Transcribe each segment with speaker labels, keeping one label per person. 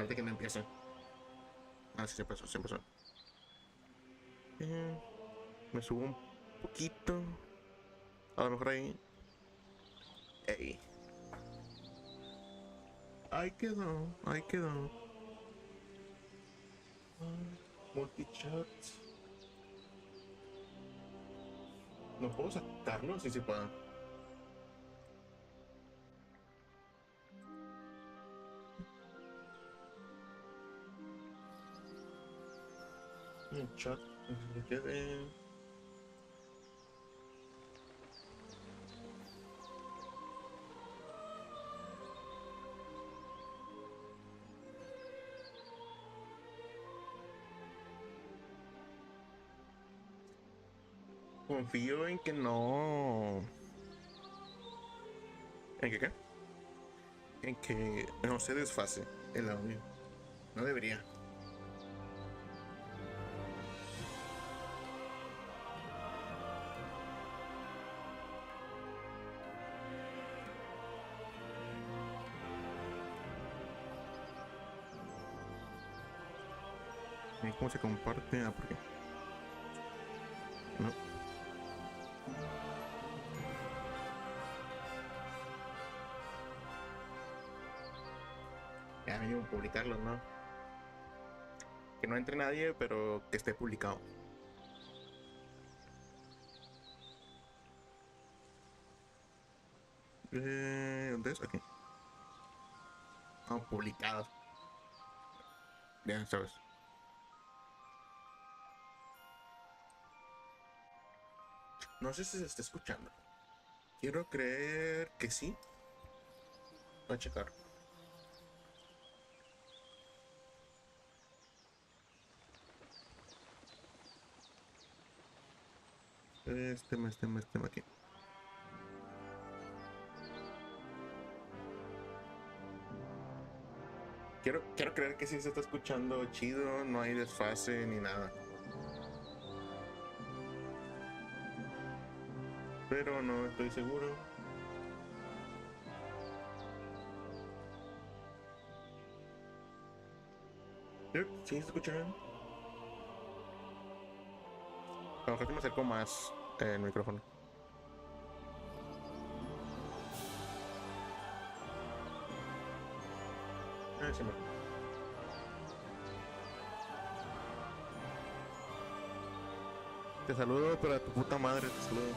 Speaker 1: Falta que no empiece. Ah, sí, se empezó. Me subo un poquito. A lo mejor ahí. Ey. Ahí quedó, ahí quedó. Multichat. ¿No puedo sacarlo? Sí, sí puedo. El chat. Se quede. Confío en que no. ¿En que qué? En que no se desfase el audio. No debería. ¿Cómo se comparte? Ah, ¿por qué? No. Ya mínimo publicarlo, ¿no? Que no entre nadie, pero que esté publicado. ¿Dónde es? Aquí. No, publicado. Ya sabes. No sé si se está escuchando. Quiero creer que sí. Voy a checar. Este aquí. Quiero creer que sí se está escuchando chido, no hay desfase ni nada. Pero no estoy seguro. Sí, se escucha bien. A lo mejor me acerco más el micrófono. Sí, te saludo, pero a tu puta madre te saludo.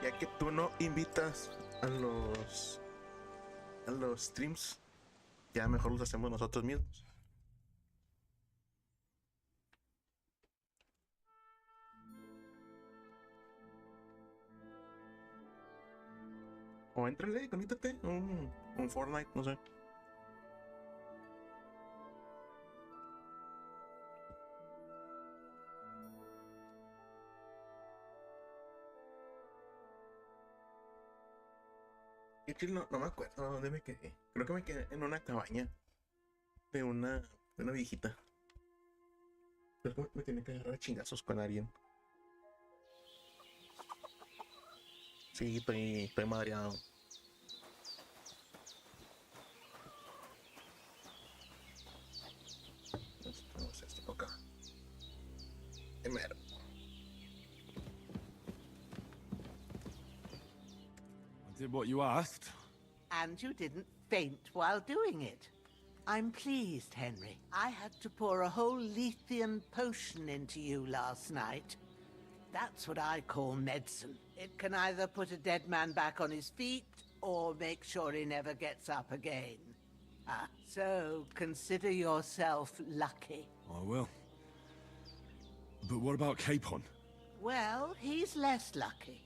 Speaker 1: Ya que tú no invitas a los streams, ya mejor los hacemos nosotros mismos. O entrale, conéctate, un Fortnite, no sé. Y chill, no me acuerdo dónde me quedé. Creo que me quedé en una cabaña de una viejita. Creo que me tiene que agarrar a chingazos con alguien. Sí, estoy madreado. Vamos a esto acá. Mero.
Speaker 2: I did what you asked.
Speaker 3: And you didn't faint while doing it. I'm pleased, Henry. I had to pour a whole Lethean potion into you last night. That's what I call medicine. It can either put a dead man back on his feet, or make sure he never gets up again. So consider yourself lucky.
Speaker 2: I will. But what about Capon?
Speaker 3: Well, he's less lucky.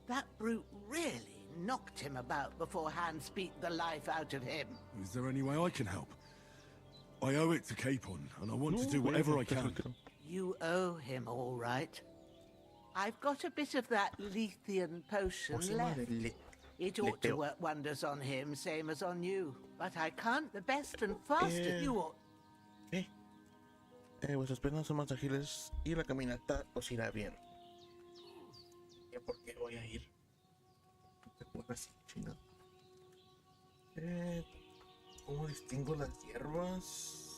Speaker 3: That brute really knocked him about before Hans beat the life out of him.
Speaker 2: Is there any way I can help? I owe it to Capon, and I want to do whatever I can.
Speaker 3: You owe him, all right. I've got a bit of that Lethean potion left. It ought to work wonders on him, same as on you. But I can't the best and fastest you ought.
Speaker 1: Vuestras piernas son más ágiles y la caminata os irá bien. ¿Por qué voy a ir? así, chingado. ¿Cómo distingo las hierbas?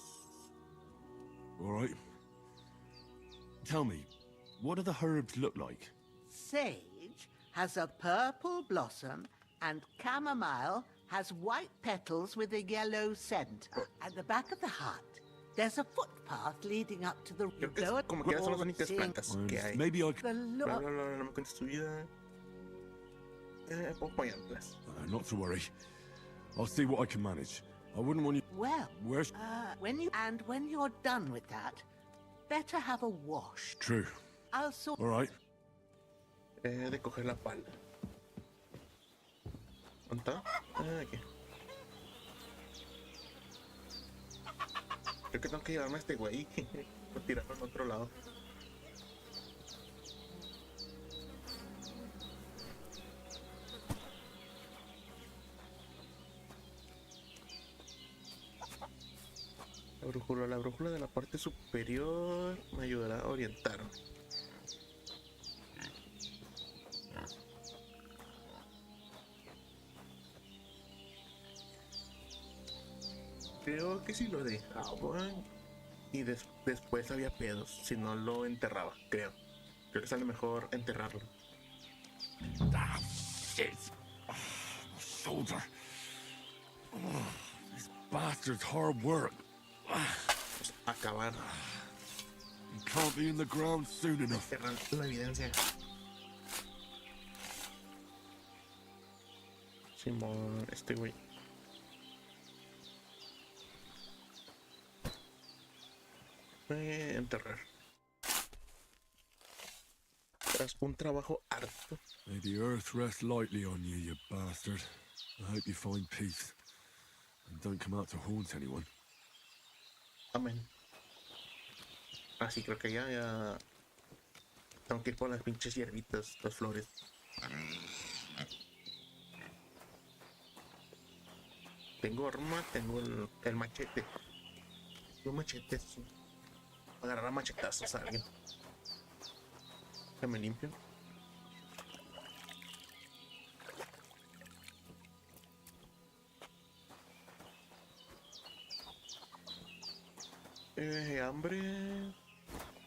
Speaker 2: All right. Tell me, what do the herbs look like?
Speaker 3: Sage has a purple blossom, and chamomile has white petals with a yellow center. At the back of the hut, there's a footpath leading up to the
Speaker 1: Creo que es como que son las únicas plantas que hay.
Speaker 2: Maybe I
Speaker 3: The
Speaker 1: Bla,
Speaker 3: look.
Speaker 1: bla, bla, no me cuentes tu vida. Puedo apoyarlas.
Speaker 2: Not to worry. I'll see what I can manage. I wouldn't want you...
Speaker 3: Well,
Speaker 2: Where's...
Speaker 3: when you're done with that, better have a wash.
Speaker 2: True.
Speaker 3: I'll sort.
Speaker 2: All right.
Speaker 1: De coger la pala. ¿Dónde está? Aquí. Creo que tengo que llevarme a este güey. Por tirarlo al otro lado. La brújula de la parte superior me ayudará a orientarme. Creo que si lo dejaban y después había pedos, si no lo enterraba, creo. Creo que sale mejor enterrarlo.
Speaker 2: Ah, shit. Oh, my shoulder. Oh, this bastard's hard work.
Speaker 1: Pues acabar,
Speaker 2: You can't be in the ground soon enough.
Speaker 1: enterrar la evidencia. Simón, este güey. Enterrar. Tras un trabajo harto.
Speaker 2: May the earth rest lightly on you, you bastard. I hope you find peace. And don't come out to haunt anyone.
Speaker 1: Amén. Así creo que ya tengo que ir por las pinches hierbitas, las flores. Tengo arma, tengo el machete. Un machete es agarrar a machetazos a alguien. Que me limpio. Hambre.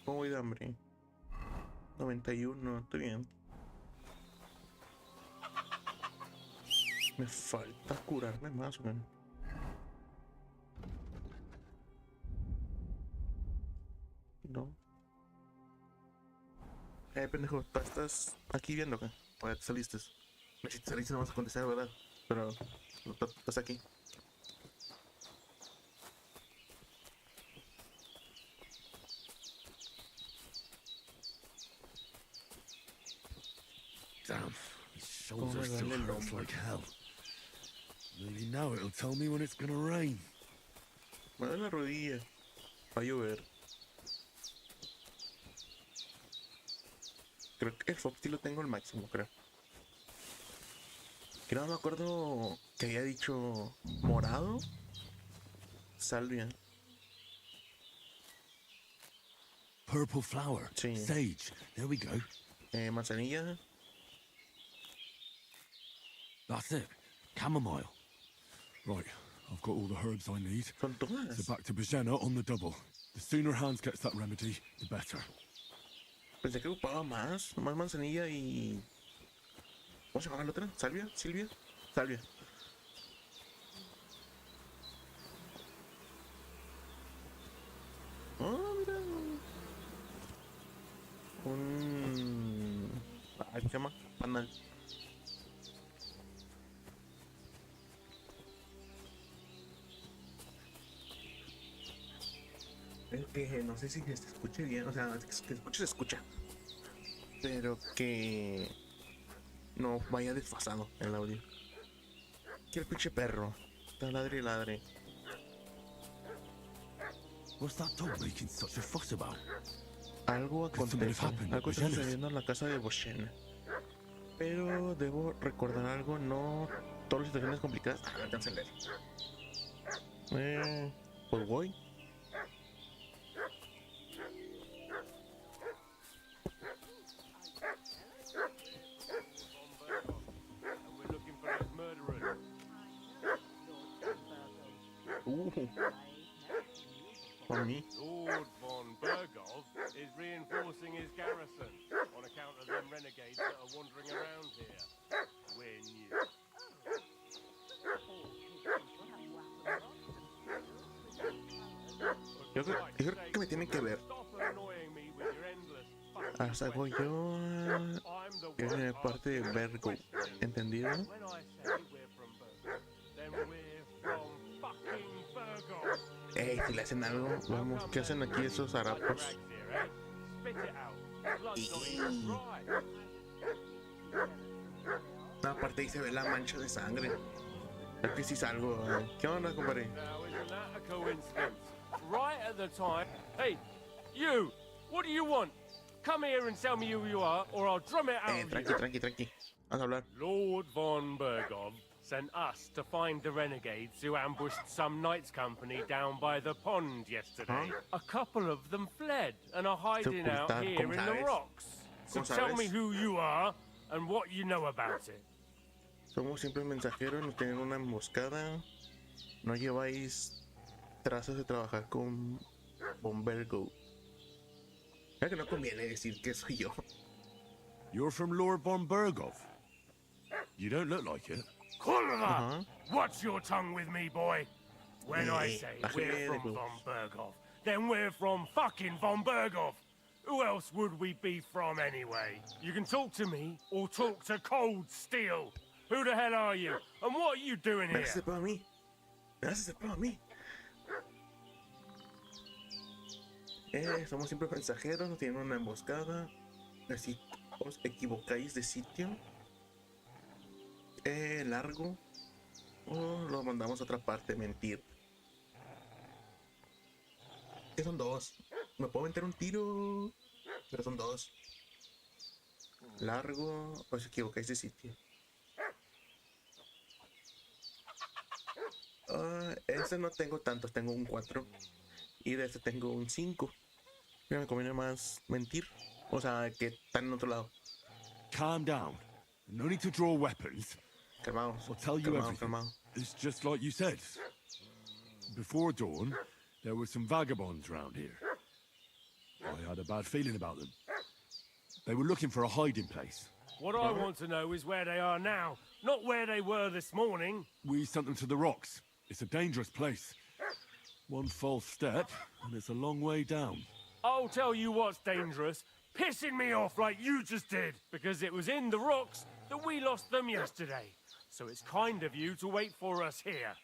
Speaker 1: ¿Cómo voy de hambre? 91, estoy bien. Me falta curarme más, man. No. Pendejo, ¿tú estás aquí viendo acá? O ya te saliste. Si te saliste no vas a contestar, ¿verdad? Pero estás aquí.
Speaker 2: Damn, his shoulder
Speaker 1: me
Speaker 2: still
Speaker 1: duele el
Speaker 2: hurts
Speaker 1: hombro.
Speaker 2: like hell. Maybe now it'll tell me when it's gonna rain.
Speaker 1: Me duele la rodilla. Va a llover. Creo que el Fox sí lo tengo al máximo, creo. Que no me acuerdo que había dicho morado. Salvia.
Speaker 2: Purple flower.
Speaker 1: Sí.
Speaker 2: Sage. There we go.
Speaker 1: Manzanilla.
Speaker 2: That's it. Chamomile. Right, I've got all the herbs I need.
Speaker 1: Son todas.
Speaker 2: So back to Bajena on the double. The sooner Hans gets that remedy, the better.
Speaker 1: Pensé que ocupaba más manzanilla y... ¿Cómo se llama la otra? ¿Salvia? ¿Silvia? Salvia. Oh, mira. ¿Qué se llama? Panal. Es que no sé si se escuche bien, o sea, que se escucha. Pero que no vaya desfasado el audio. Que el pinche perro está ladre y ladre.
Speaker 2: What's that dog making such a fuss about?
Speaker 1: Algo
Speaker 2: something
Speaker 1: acontece,
Speaker 2: happened
Speaker 1: algo
Speaker 2: at
Speaker 1: está
Speaker 2: Boshenes.
Speaker 1: sucediendo en la casa de Boshen. Pero debo recordar algo, no todas las situaciones complicadas. No alcancé a leer. Pues voy. Por mí.
Speaker 4: Lord von Bergov is reinforcing his garrison on account of them renegades that are wandering around here. We're new.
Speaker 1: Yo creo que me tienen que ver. Hasta hago yo. Que es parte de Vergo. ¿Entendido? Ey, si le hacen algo, vamos. ¿Qué hacen aquí esos harapos? No, aparte ahí se ve la mancha de sangre. Es que si salgo. ¿Qué onda, compadre?
Speaker 4: Right at the time. Hey, you! What do you want? Come here and tell me who you are, or I'll drum it out of you.
Speaker 1: Tranqui. Vamos a hablar.
Speaker 4: Lord von Bergov sent us to find the renegades who ambushed some knights' company down by the pond yesterday. A couple of them fled and are hiding out here in the rocks. So tell me who you are and what you know about it.
Speaker 1: Somos simples mensajeros, nos tienen una emboscada. No lleváis trazas de trabajar con Bombergo. Creo que no conviene decir que soy yo.
Speaker 2: You're from Lord von Bergov. You don't look like it.
Speaker 4: Kulva! Watch your tongue with me, boy. When I say we're from von Bergov, then we're from fucking von Bergov. Who else would we be from anyway? You can talk to me or talk to cold steel. Who the hell are you? And what are you doing here?
Speaker 1: Gracias por mí. Gracias por mí. Somos simples mensajeros, nos tienen una emboscada. Así os equivocáis de sitio. Largo. O lo mandamos a otra parte, mentir. Que son dos. Me puedo meter un tiro. Pero son dos. Largo. Os equivocáis de sitio. Este no tengo tantos, tengo un 4. Y de este tengo un 5. Pero me conviene más mentir. O sea, que están en otro lado.
Speaker 2: Calm down. No need to draw weapons.
Speaker 1: Calmaos.
Speaker 2: I'll tell you everything.
Speaker 1: Calmao.
Speaker 2: It's just like you said. Before dawn, there were some vagabonds round here. I had a bad feeling about them. They were looking for a hiding place.
Speaker 4: What I want to know is where they are now, not where they were this morning.
Speaker 2: We sent them to the rocks. It's a dangerous place. One false step, and it's a long way down.
Speaker 4: I'll tell you what's dangerous. Pissing me off like you just did. Because it was in the rocks that we lost them yesterday. So it's kind of you to wait for us here.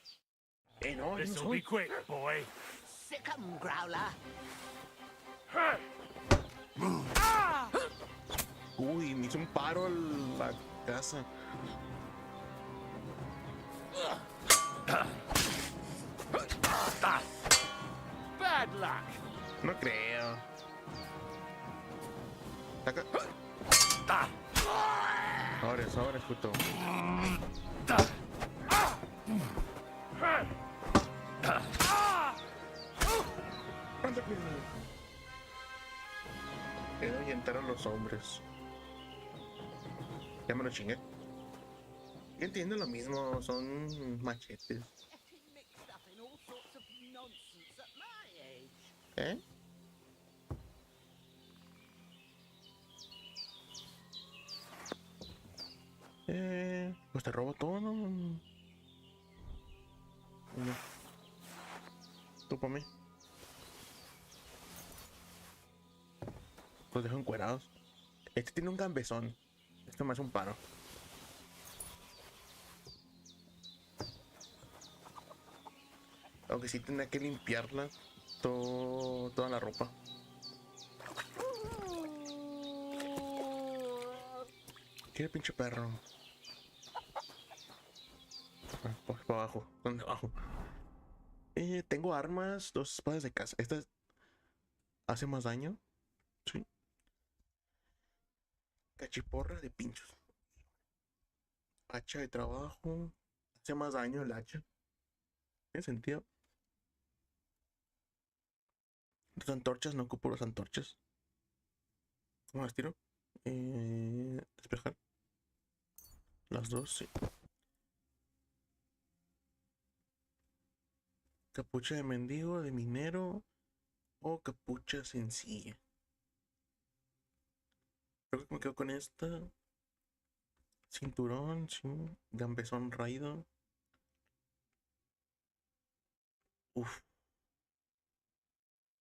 Speaker 1: No,
Speaker 4: This'll be quick, boy.
Speaker 3: Sick 'em, Growler.
Speaker 1: Uy, me hizo un paro la casa.
Speaker 4: Bad luck.
Speaker 1: No creo. Saca. Ahora, puto. Quiero ahuyentar a los hombres. Ya me lo chingué. Yo entiendo lo mismo, son machetes. ¿Eh? Pues te robo todo, ¿no? No. Tú para mí. Los dejo encuerados. Este tiene un gambezón. Esto me hace un paro. Aunque sí tendrá que limpiarla toda la ropa. ¿Qué pinche perro? Pues para abajo. ¿Dónde abajo? Tengo armas, 2 espadas de caza. Esta hace más daño. Sí. Cachiporra de pinchos. Hacha de trabajo. Hace más daño el hacha. ¿Tiene sentido? Las antorchas, no ocupo las antorchas. ¿Cómo las tiro? Despejar. Las dos, sí. Capucha de mendigo, de minero o capucha sencilla. Creo que me quedo con esta. Cinturón, sí. Gambesón raído. Uf.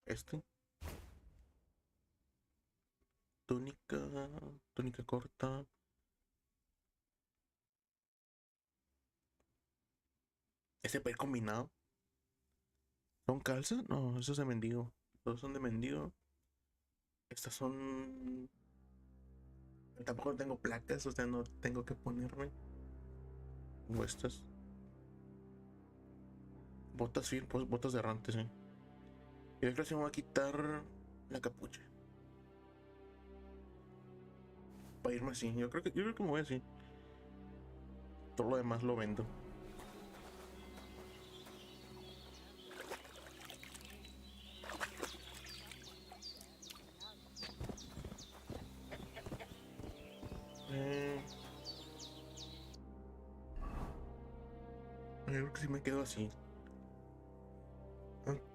Speaker 1: Este. Túnica. Túnica corta. Este puede ir combinado. ¿Son calza? No, eso es de mendigo. Todos son de mendigo. Estas son... Tampoco tengo placas, o sea, no tengo que ponerme. O estas. Botas botas de errante, sí. Y yo creo que se me va a quitar la capucha. Para irme así. Yo creo que me voy así. Todo lo demás lo vendo. Yo creo que sí me quedo así.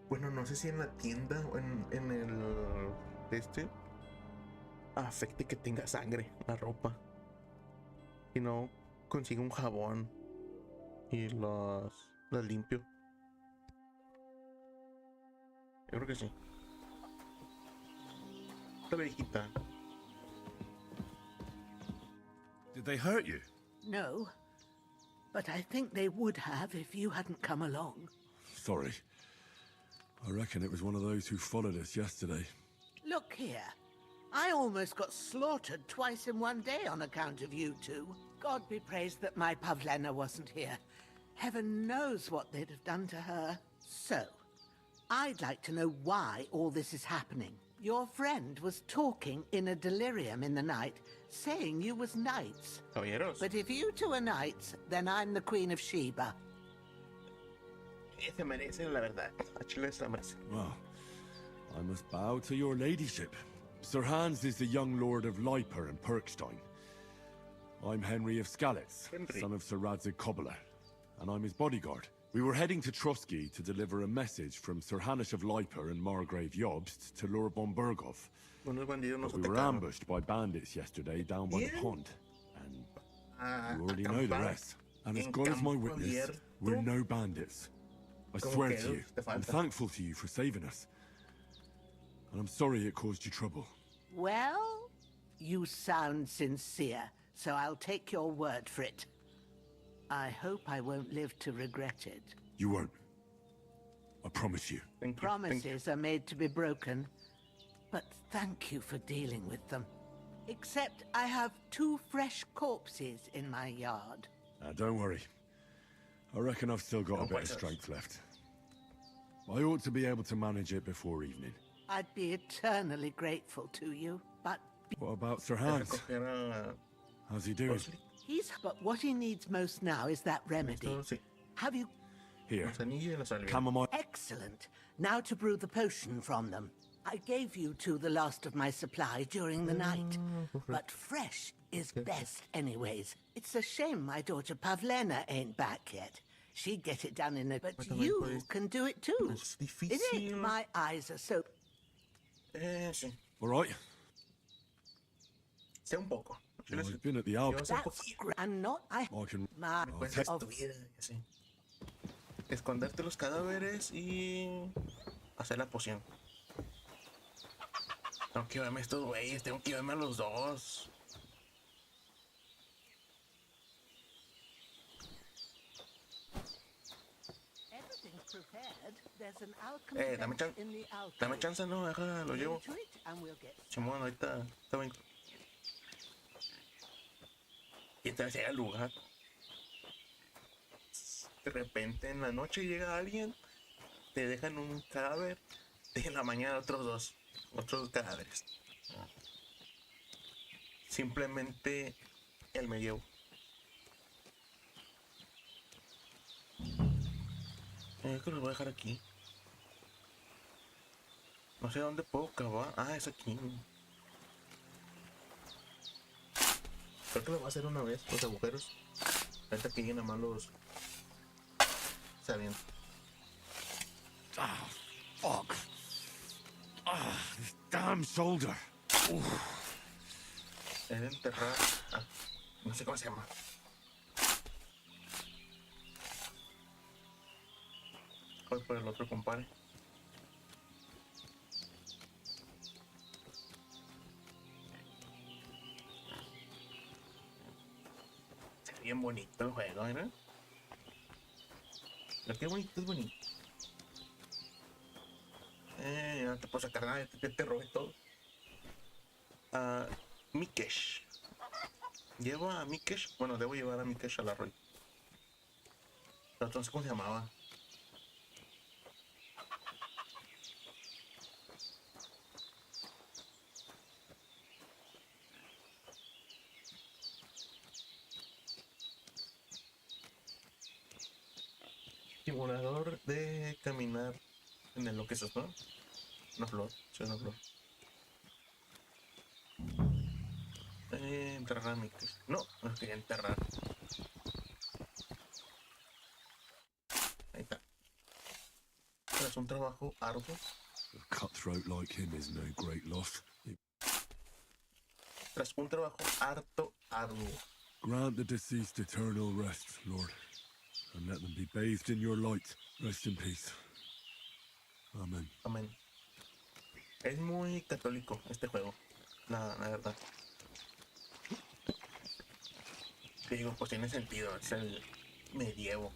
Speaker 1: Bueno, no sé si en la tienda o en el... afecte que tenga sangre la ropa. Si no, consigo un jabón y las limpio. Yo creo que sí. Esta viejita.
Speaker 2: Did they hurt you?
Speaker 3: No, but I think they would have if you hadn't come along.
Speaker 2: Sorry. I reckon it was one of those who followed us yesterday.
Speaker 3: Look here. I almost got slaughtered twice in one day on account of you two. God be praised that my Pavlena wasn't here. Heaven knows what they'd have done to her. So, I'd like to know why all this is happening. Your friend was talking in a delirium in the night, saying you was knights.
Speaker 1: Caballeros.
Speaker 3: But if you two are knights, then I'm the Queen of Sheba.
Speaker 1: Se merece, la verdad. A Chile se la merece.
Speaker 2: Well, I must bow to your ladyship. Sir Hans is the young lord of Leiper and Perkstein. I'm Henry of Skalitz, son of Sir Radzig Cobbler, and I'm his bodyguard. We were heading to Trusky to deliver a message from Sir Hanish of Leiper and Margrave Jobst to Lord Bombergov. But we were ambushed by bandits yesterday down by the pond, and you already know the rest. And as God is my witness, we're no bandits. I swear to you, I'm thankful to you for saving us. And I'm sorry it caused you trouble.
Speaker 3: Well, you sound sincere, so I'll take your word for it. I hope I won't live to regret it.
Speaker 2: You won't. I promise you.
Speaker 3: Promises are made to be broken, but thank you for dealing with them. Except I have 2 fresh corpses in my yard.
Speaker 2: Don't worry. I reckon I've still got a bit of strength left. I ought to be able to manage it before evening.
Speaker 3: I'd be eternally grateful to you, but...
Speaker 2: What about Sir Hans? How's he doing?
Speaker 3: But what he needs most now is that remedy. Have you...
Speaker 2: Here. Chamomile.
Speaker 3: Excellent. Now to brew the potion from them. I gave you two the last of my supply during the night, but fresh is best anyways. It's a shame my daughter Pavlena ain't back yet. She'd get it done in a... But you can do it too. It ain't my eyes are so...
Speaker 1: Sí.
Speaker 2: All right.
Speaker 1: Sé un poco.
Speaker 2: I've been at the Alps.
Speaker 3: And not I
Speaker 2: can...
Speaker 1: Cuentas tu vida, así. Esconderte los cadáveres y hacer la poción. Tengo que llevarme a estos güeyes, tengo que llevarme a los dos. Dame chance, no, deja, lo llevo. Simón, ahorita está bien. Y entonces llega al lugar. De repente en la noche llega alguien, te dejan un cadáver, y en la mañana otros cadáveres. Simplemente el medievo. Creo que lo voy a dejar aquí. No sé dónde puedo cavar. Ah, es aquí. Creo que lo voy a hacer una vez, los agujeros. Ahorita que lleguen a más los... Está bien.
Speaker 2: Ah, fuck. Ah, this damn shoulder.
Speaker 1: El enterrar. Ah, no sé cómo se llama. Voy por el otro, compadre. Se ve bien bonito el juego, ¿no? Pero qué bonito es bonito. No te puedo sacar nada, te robé todo. Mikesh. Llevo a Mikesh. Bueno, debo llevar a Mikesh al arroyo. Pero entonces, ¿cómo se llamaba? Simulador de caminar en el lo que es, ¿no? Una flor, sí, una flor. Enterrar a Mikesh. No, no quería enterrar. Ahí está. Es un trabajo arduo.
Speaker 2: A cutthroat like him is no great loss.
Speaker 1: Tras un trabajo harto arduo.
Speaker 2: Grant the deceased eternal rest, Lord, and let them be bathed in your light. Rest in peace. Amen.
Speaker 1: Amén. Es muy católico este juego, la verdad. Te digo, pues tiene sentido, es el medievo.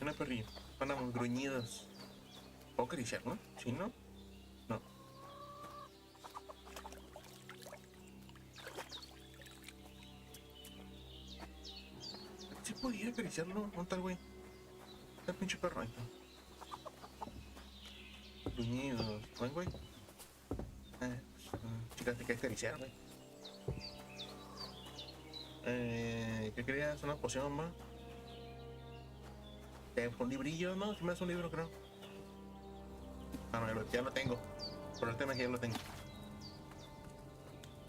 Speaker 1: Una perrilla, andamos gruñidos. ¿Puedo acariciar, no? ¿Sí, no? No. Sí podía acariciarlo, ¿no tal, güey? Está el pinche perro ahí. Gruñidos, ¿ven, güey? Chicas, te que acariciar, güey. ¿Qué querías? ¿Una poción más? ¿Un librillo? No, si me das un libro, creo. Ah, no, ya lo tengo. Por el tema es que ya lo tengo.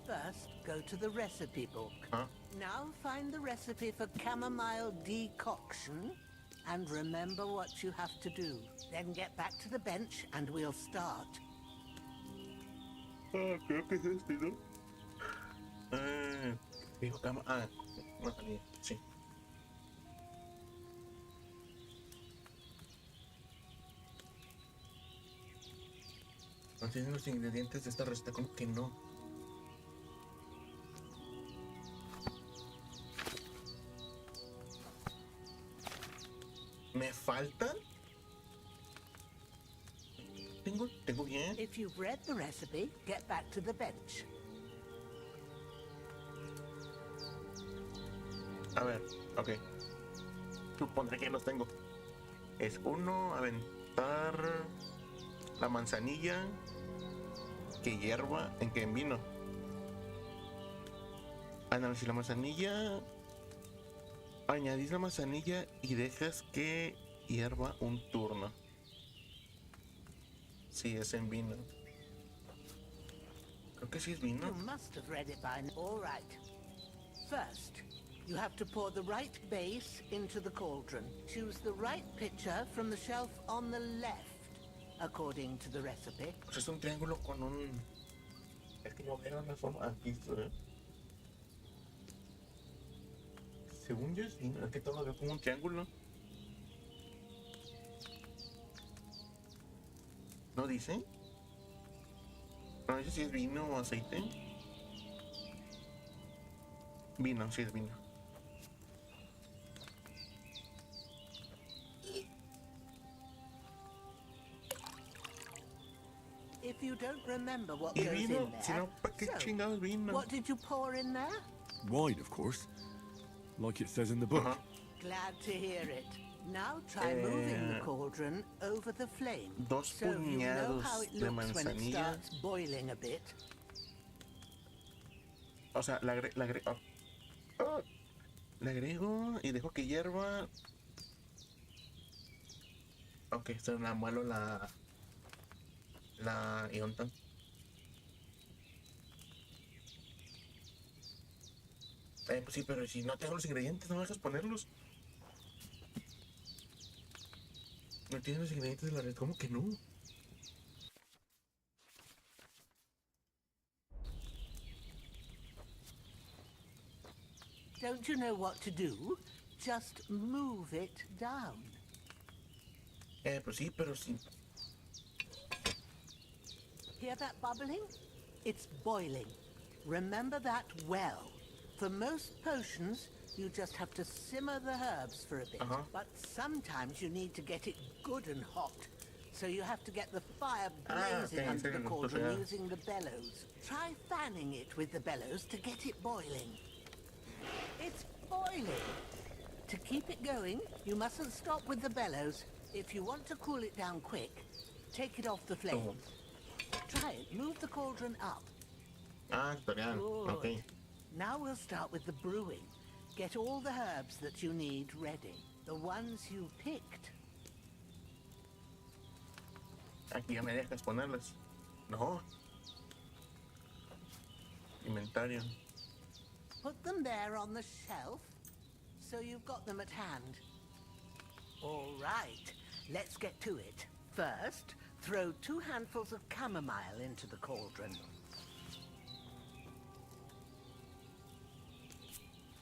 Speaker 3: First, go to the recipe book.
Speaker 1: ¿Ah?
Speaker 3: Now find the recipe for chamomile decoction and remember what you have to do. Then get back to the bench and we'll start.
Speaker 1: Creo que es este, ¿no? Dijo cama. No salía, sí. No tienen los ingredientes de esta receta, como que no. ¿Me faltan? Tengo bien.
Speaker 3: If you've read the recipe, get back to the bench.
Speaker 1: A ver, ok. Supondré que los tengo. Es uno, aventar la manzanilla que hierva en vino. Si la manzanilla, añadís la manzanilla y dejas que hierva un turno. Sí, es en vino. Creo que sí es vino.
Speaker 3: You must have read it by now. All right. First, you have to pour the right base into the cauldron. Choose the right pitcher from the shelf on the left, according to the recipe.
Speaker 1: Pues es un triángulo con un... Es que no veo la forma... Aquí, según yo sí, es que todo lo veo como un triángulo. ¿No dice? No dice si es vino o aceite. Vino, sí es vino.
Speaker 3: If you don't remember what
Speaker 1: Y
Speaker 3: goes
Speaker 1: vino,
Speaker 3: in there,
Speaker 1: si no, ¿para qué chingados vino?
Speaker 3: what did you pour in there?
Speaker 2: Wine, of course. Like it says in the book.
Speaker 3: Glad to hear it. Now try moving the cauldron over the flame.
Speaker 1: Dos
Speaker 3: So you know how it
Speaker 1: puñados de
Speaker 3: looks when it
Speaker 1: manzanilla.
Speaker 3: starts boiling a bit.
Speaker 1: O sea, le agrego y dejo que hierva. Ok, se la muelo la iontan. Pues sí, pero si no tengo los ingredientes, no me dejas ponerlos. convertido en los ingredientes de la red. ¿Cómo que no?
Speaker 3: Don't you know what to do? Just move it down.
Speaker 1: Pues sí, pero sí.
Speaker 3: Hear that bubbling? It's boiling. Remember that well. For most potions, you just have to simmer the herbs for a bit. But sometimes you need to get it good and hot. So you have to get the fire blazing under the cauldron using the bellows. Try fanning it with the bellows to get it boiling. It's boiling. To keep it going, you mustn't stop with the bellows. If you want to cool it down quick, take it off the flames. Try it. Move the cauldron up.
Speaker 1: Good. Okay.
Speaker 3: Now we'll start with the brewing. Get all the herbs that you need ready. The ones you picked.
Speaker 1: Aquí ya me dejas ponerlas. No. Inventario.
Speaker 3: Put them there on the shelf, so you've got them at hand. All right, let's get to it. First, throw 2 handfuls of chamomile into the cauldron.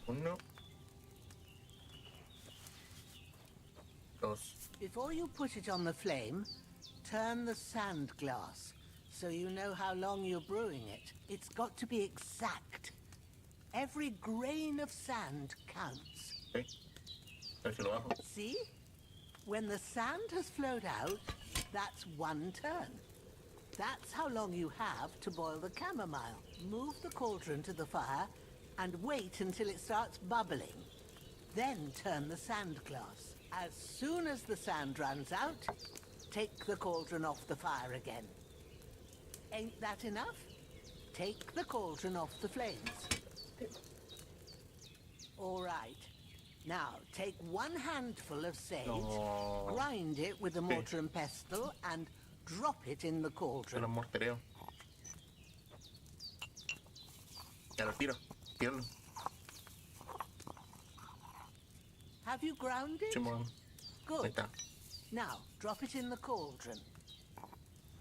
Speaker 1: 1, 2.
Speaker 3: Before you put it on the flame, turn the sand glass, so you know how long you're brewing it. It's got to be exact. Every grain of sand counts.
Speaker 1: Okay.
Speaker 3: See? When the sand has flowed out, that's 1 turn. That's how long you have to boil the chamomile. Move the cauldron to the fire and wait until it starts bubbling. Then turn the sand glass. As soon as the sand runs out, take the cauldron off the fire again. Ain't that enough? Take the cauldron off the flames. All right. Now, take 1 handful of sage, grind it with a mortar and pestle, and drop it in the cauldron.
Speaker 1: Lo mortereo. Ya lo tiro. Tíralo.
Speaker 3: Have you ground it?
Speaker 1: Simón.
Speaker 3: Good.
Speaker 1: Ahí está.
Speaker 3: Now, drop it in the cauldron.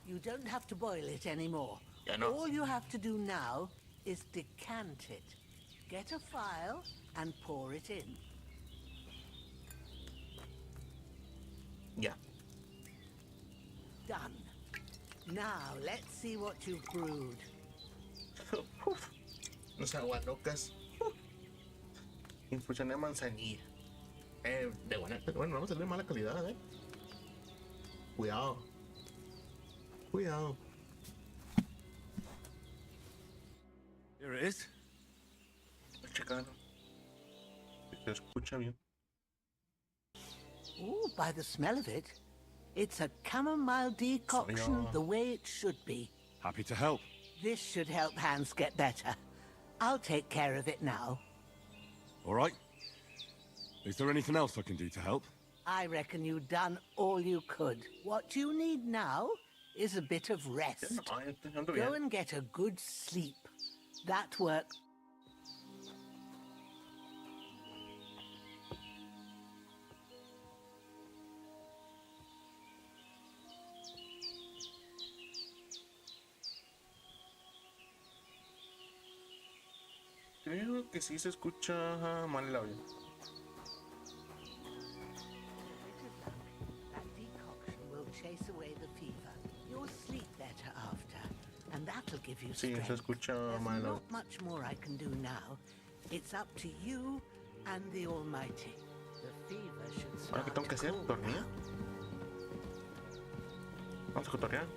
Speaker 3: You don't have to boil it anymore.
Speaker 1: Ya no.
Speaker 3: All you have to do now is decant it. Get a phial and pour it in.
Speaker 1: Ya.
Speaker 3: Done. Now, let's see what you've brewed.
Speaker 1: Unos agualocas. Infusión de manzanilla. De buena, bueno, vamos a tener mala calidad, Cuidado. Cuidado.
Speaker 2: Here it is.
Speaker 1: Estoy checando. Se escucha bien.
Speaker 3: Ooh, by the smell of it, it's a chamomile decoction the way it should be.
Speaker 2: Happy to help.
Speaker 3: This should help Hans get better. I'll take care of it now.
Speaker 2: All right. Is there anything else I can do to help?
Speaker 3: I reckon you've done all you could. What you need now is a bit of rest. Go and get a good sleep. That work.
Speaker 1: Creo que sí se escucha mal el audio.
Speaker 3: That decoction will chase away the fever. You'll sleep better after, and that'll give you
Speaker 1: Sí,
Speaker 3: strength.
Speaker 1: se escucha mal el
Speaker 3: There's
Speaker 1: audio.
Speaker 3: not much more I can do now. It's up to you and the Almighty. The fever should
Speaker 1: Ahora
Speaker 3: start
Speaker 1: que tengo que
Speaker 3: to
Speaker 1: hacer,
Speaker 3: cool
Speaker 1: dormir.
Speaker 3: now.
Speaker 1: Vamos a cotorrear.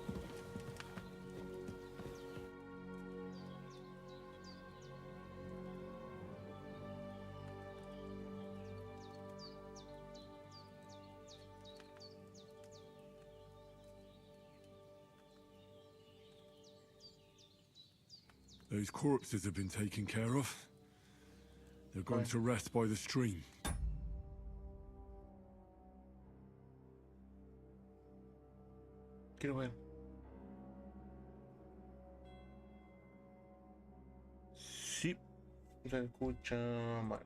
Speaker 2: Those corpses have been taken care of. They're going to rest by the stream.
Speaker 1: Quiero ver. Sí, se escucha mal.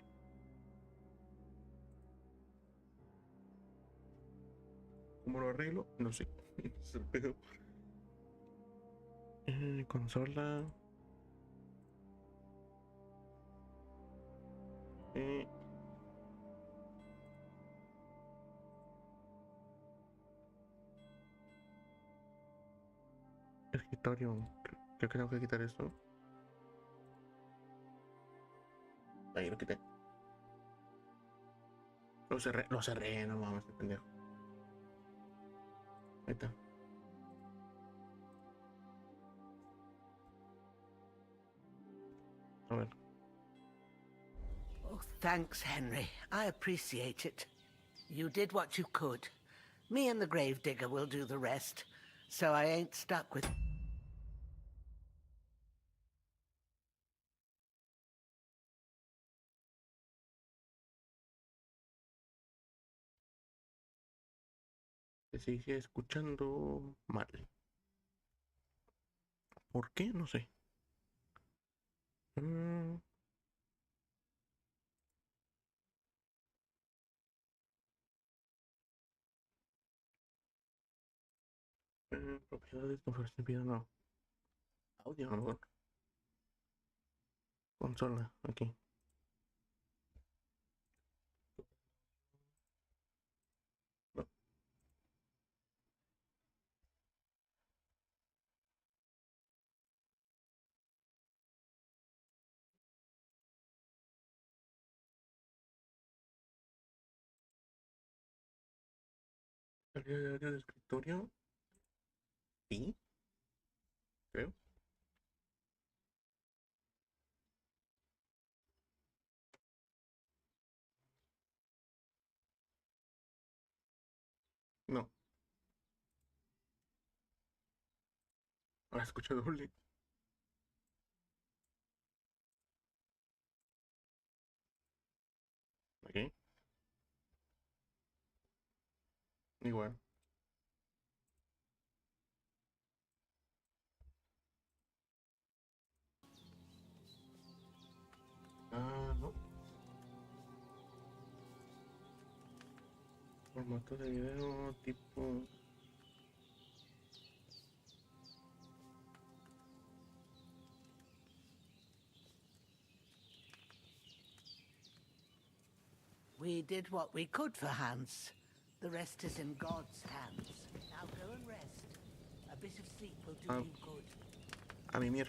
Speaker 1: ¿Cómo lo arreglo? No sé. Es el pedo. Consola. Escritorio. Creo que tengo que quitar esto. Ahí lo quité. Lo cerré, no mames, este pendejo. Ahí está. A ver.
Speaker 3: Oh, thanks, Henry. I appreciate it. You did what you could. Me and the gravedigger will do the rest, so I ain't stuck with...
Speaker 1: Se sigue escuchando mal. ¿Por qué? No sé. Propiedades, configuración de video, no. Audio, a lo mejor. Consola, aquí. No. Salida de audio de escritorio. Sí, creo. No. Ahora escucho doble. Ok. Igual. Ah, no. Formato de video tipo.
Speaker 3: We did what we could for Hans. The rest is in God's hands. Now go and rest. A bit of sleep will do you good.
Speaker 1: A mimir.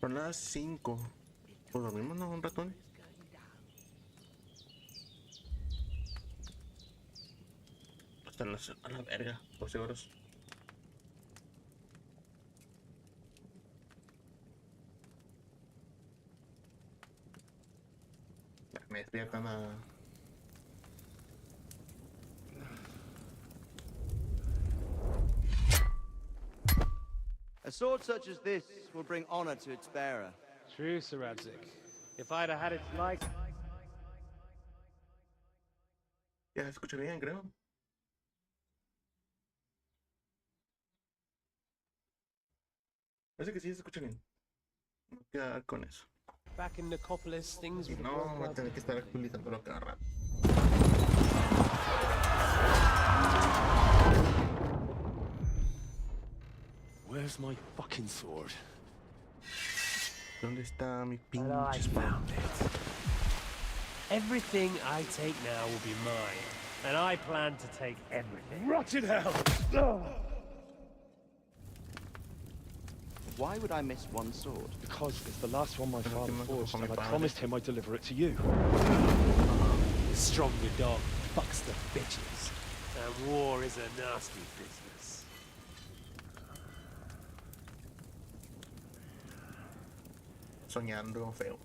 Speaker 1: Son las 5. Pues dormimos, ¿no? Un ratón. Hasta a la verga, por seguros. Me despiertan a.
Speaker 5: A sword such as this will bring honor to its bearer.
Speaker 6: True, Sir Radzik. If I'd have had its like...
Speaker 1: Ya se escucha bien, creo. Parece que sí se escucha bien. Me voy a quedar con eso.
Speaker 6: Back in Nicopolis, things
Speaker 1: Si
Speaker 6: would
Speaker 1: no,
Speaker 6: work
Speaker 1: voy a
Speaker 6: out.
Speaker 1: tener que estar actualizándolo cada rato.
Speaker 2: Where's my fucking sword?
Speaker 1: ¿Dónde está mi
Speaker 6: And I
Speaker 1: pinche espada?
Speaker 6: found it. Everything I take now will be mine, and I plan to take everything.
Speaker 2: Rotted hell!
Speaker 5: Why would I miss one sword?
Speaker 2: Because it's the last one my father
Speaker 1: Última
Speaker 2: forged,
Speaker 1: con mi
Speaker 2: and I
Speaker 1: padre.
Speaker 2: promised him I'd deliver it to you.
Speaker 6: The stronger dog fucks the bitches, and war is a nasty business.
Speaker 1: Soñando feo.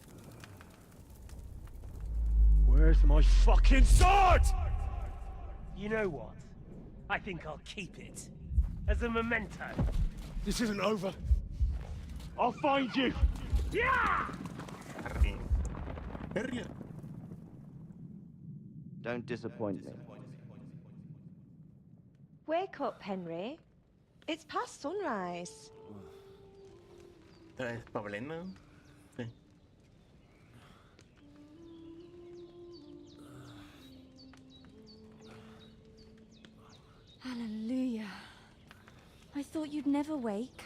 Speaker 2: Where's my fucking sword?
Speaker 6: You know what? I think I'll keep it. As a memento.
Speaker 2: This isn't over. I'll find you!
Speaker 6: Yeah!
Speaker 1: Harry. Harry.
Speaker 5: Don't disappoint me.
Speaker 7: Wake up, Henry. It's past sunrise.
Speaker 1: ¿Es Pablena? Sí.
Speaker 7: Hallelujah. I thought you'd never wake.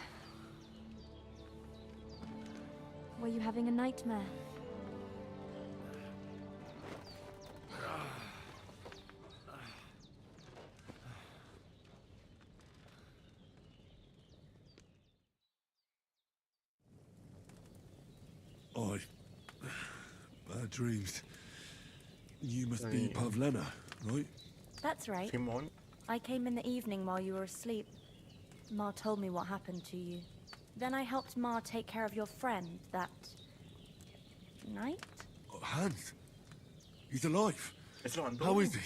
Speaker 7: Were you having a nightmare?
Speaker 2: Bad dreams. You must be Pavlena, right?
Speaker 7: That's right.
Speaker 1: Simón.
Speaker 7: I came in the evening while you were asleep. Ma told me what happened to you. Then I helped Ma take care of your friend that night?
Speaker 2: Oh, Hans. He's alive.
Speaker 1: Es lo mandó.
Speaker 2: How is he?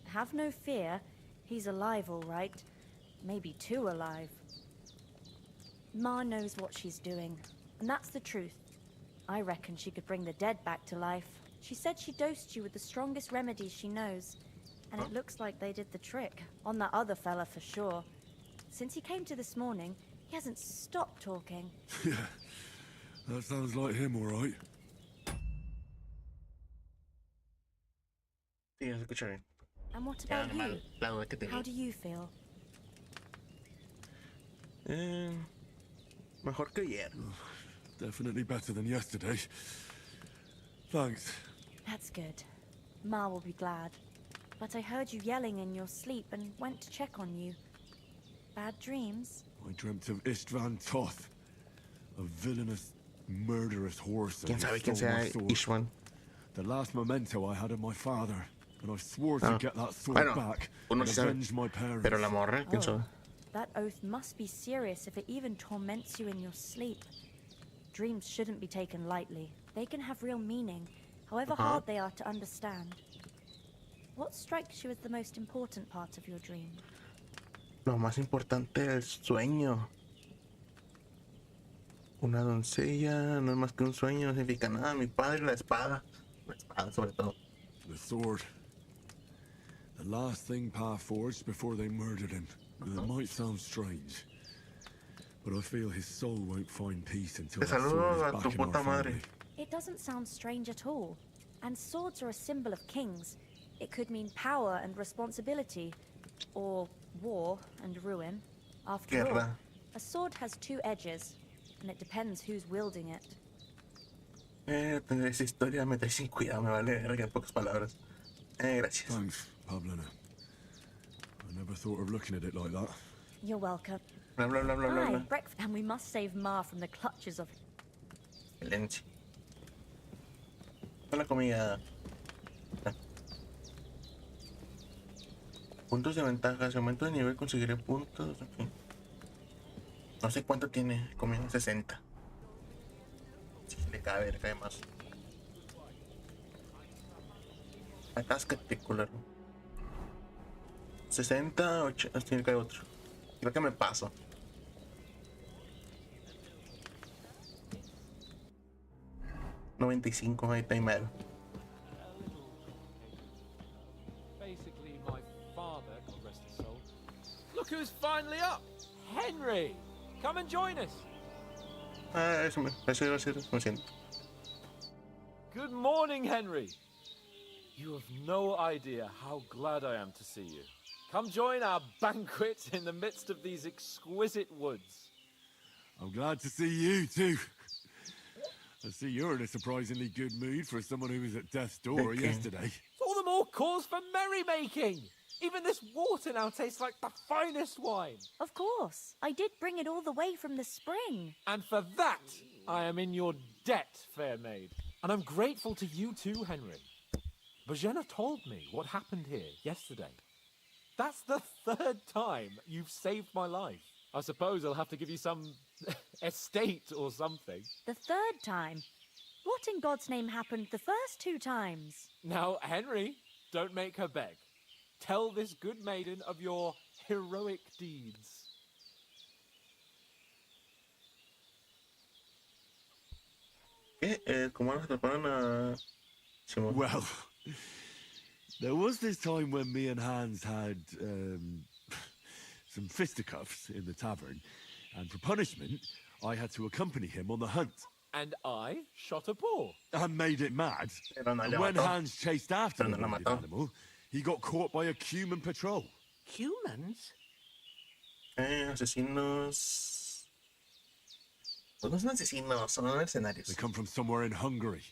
Speaker 7: Have no fear. He's alive, all right. Maybe too alive. Ma knows what she's doing, and that's the truth. I reckon she could bring the dead back to life. She said she dosed you with the strongest remedies she knows. And it looks like they did the trick. On that other fella for sure. Since he came to this morning, he hasn't stopped talking.
Speaker 2: Yeah, that sounds like him, all right.
Speaker 1: Sí, se escucha bien.
Speaker 7: And what
Speaker 1: Ya,
Speaker 7: about
Speaker 1: normal.
Speaker 7: you?
Speaker 1: La duda que tenía.
Speaker 7: How do you feel?
Speaker 1: Mejor que ayer.
Speaker 2: Definitely better than yesterday. Thanks.
Speaker 7: That's good. Ma will be glad. But I heard you yelling in your sleep and went to check on you. Bad dreams?
Speaker 2: I dreamt of Istvan Toth, a villainous, murderous horse.
Speaker 1: ¿Quién sabe quién sea Ishwan?
Speaker 2: The last memento I had of my father, and I swore to get that sword
Speaker 1: Bueno,
Speaker 2: back
Speaker 1: uno
Speaker 2: and
Speaker 1: sí sabe.
Speaker 2: avenge my parents.
Speaker 1: Pero la morra, ¿quién sabe?
Speaker 7: That oath must be serious if it even torments you in your sleep. Dreams shouldn't be taken lightly. They can have real meaning, however hard they are to understand. What strikes you as the most important part of your dream?
Speaker 1: Lo más importante es el sueño. Una doncella no es más que un sueño, no significa nada. Mi padre, la espada. La espada, sobre todo.
Speaker 2: The sword. The last thing Pa forged before they murdered him. It might sound strange, but I feel his soul won't find peace until
Speaker 1: Te
Speaker 2: that sword
Speaker 1: saludo
Speaker 2: is
Speaker 1: a tu
Speaker 2: back in our
Speaker 1: puta madre.
Speaker 2: family.
Speaker 7: It doesn't sound strange at all. And swords are a symbol of kings. It could mean power and responsibility, or war and ruin. After all,
Speaker 1: Guerra.
Speaker 7: a sword has two edges, and it depends who's wielding it.
Speaker 1: Tener esa historia me trae sin cuidado, me vale verga en pocas palabras. Gracias.
Speaker 2: Thanks, Pavlena. I never thought of looking at it like that.
Speaker 7: You're welcome.
Speaker 1: Bla bla bla bla bla.
Speaker 7: Aye,
Speaker 1: bla.
Speaker 7: breakfast, and we must save Ma from the clutches of...
Speaker 1: Excelente. La comida. Puntos de ventaja. Si aumento de nivel conseguiré puntos. En fin. No sé cuánto tiene. Comida 60. Si le cabe más. Atáscate, culero. 60, 80. Tiene que haber otro. Creo que me paso. $95, ahí está y mero.
Speaker 8: Basically, my father, God rest his soul. Look who's finally up! Henry! Come and join us!
Speaker 1: Eso iba a ser, lo siento.
Speaker 8: Good morning, Henry! You have no idea how glad I am to see you. Come join our banquet in the midst of these exquisite woods.
Speaker 2: I'm glad to see you too. I see you're in a surprisingly good mood for someone who was at death's door
Speaker 1: Okay.
Speaker 2: yesterday.
Speaker 8: It's all the more cause for merrymaking! Even this water now tastes like the finest wine.
Speaker 7: Of course. I did bring it all the way from the spring.
Speaker 8: And for that, I am in your debt, fair maid. And I'm grateful to you too, Henry. Bojena told me what happened here yesterday. That's the third time you've saved my life. I suppose I'll have to give you some estate or something.
Speaker 7: The third time? What in God's name happened the first two times?
Speaker 8: Now, Henry, don't make her beg. Tell this good maiden of your heroic deeds.
Speaker 1: ¿Qué? ¿Cómo nos atraparon a Simón?
Speaker 2: Well, there was this time when me and Hans had some fisticuffs in the tavern, and for punishment, I had to accompany him on the hunt.
Speaker 8: And I shot a boar.
Speaker 2: And made it mad.
Speaker 1: Pero no
Speaker 2: And
Speaker 1: le
Speaker 2: when
Speaker 1: mató.
Speaker 2: Hans chased after
Speaker 1: Pero
Speaker 2: the
Speaker 1: no la
Speaker 2: wounded
Speaker 1: mató.
Speaker 2: animal, he got caught by a human patrol.
Speaker 3: Humans?
Speaker 1: Asesinos. Pues no son asesinos, son mercenarios.
Speaker 2: They come from somewhere in Hungary.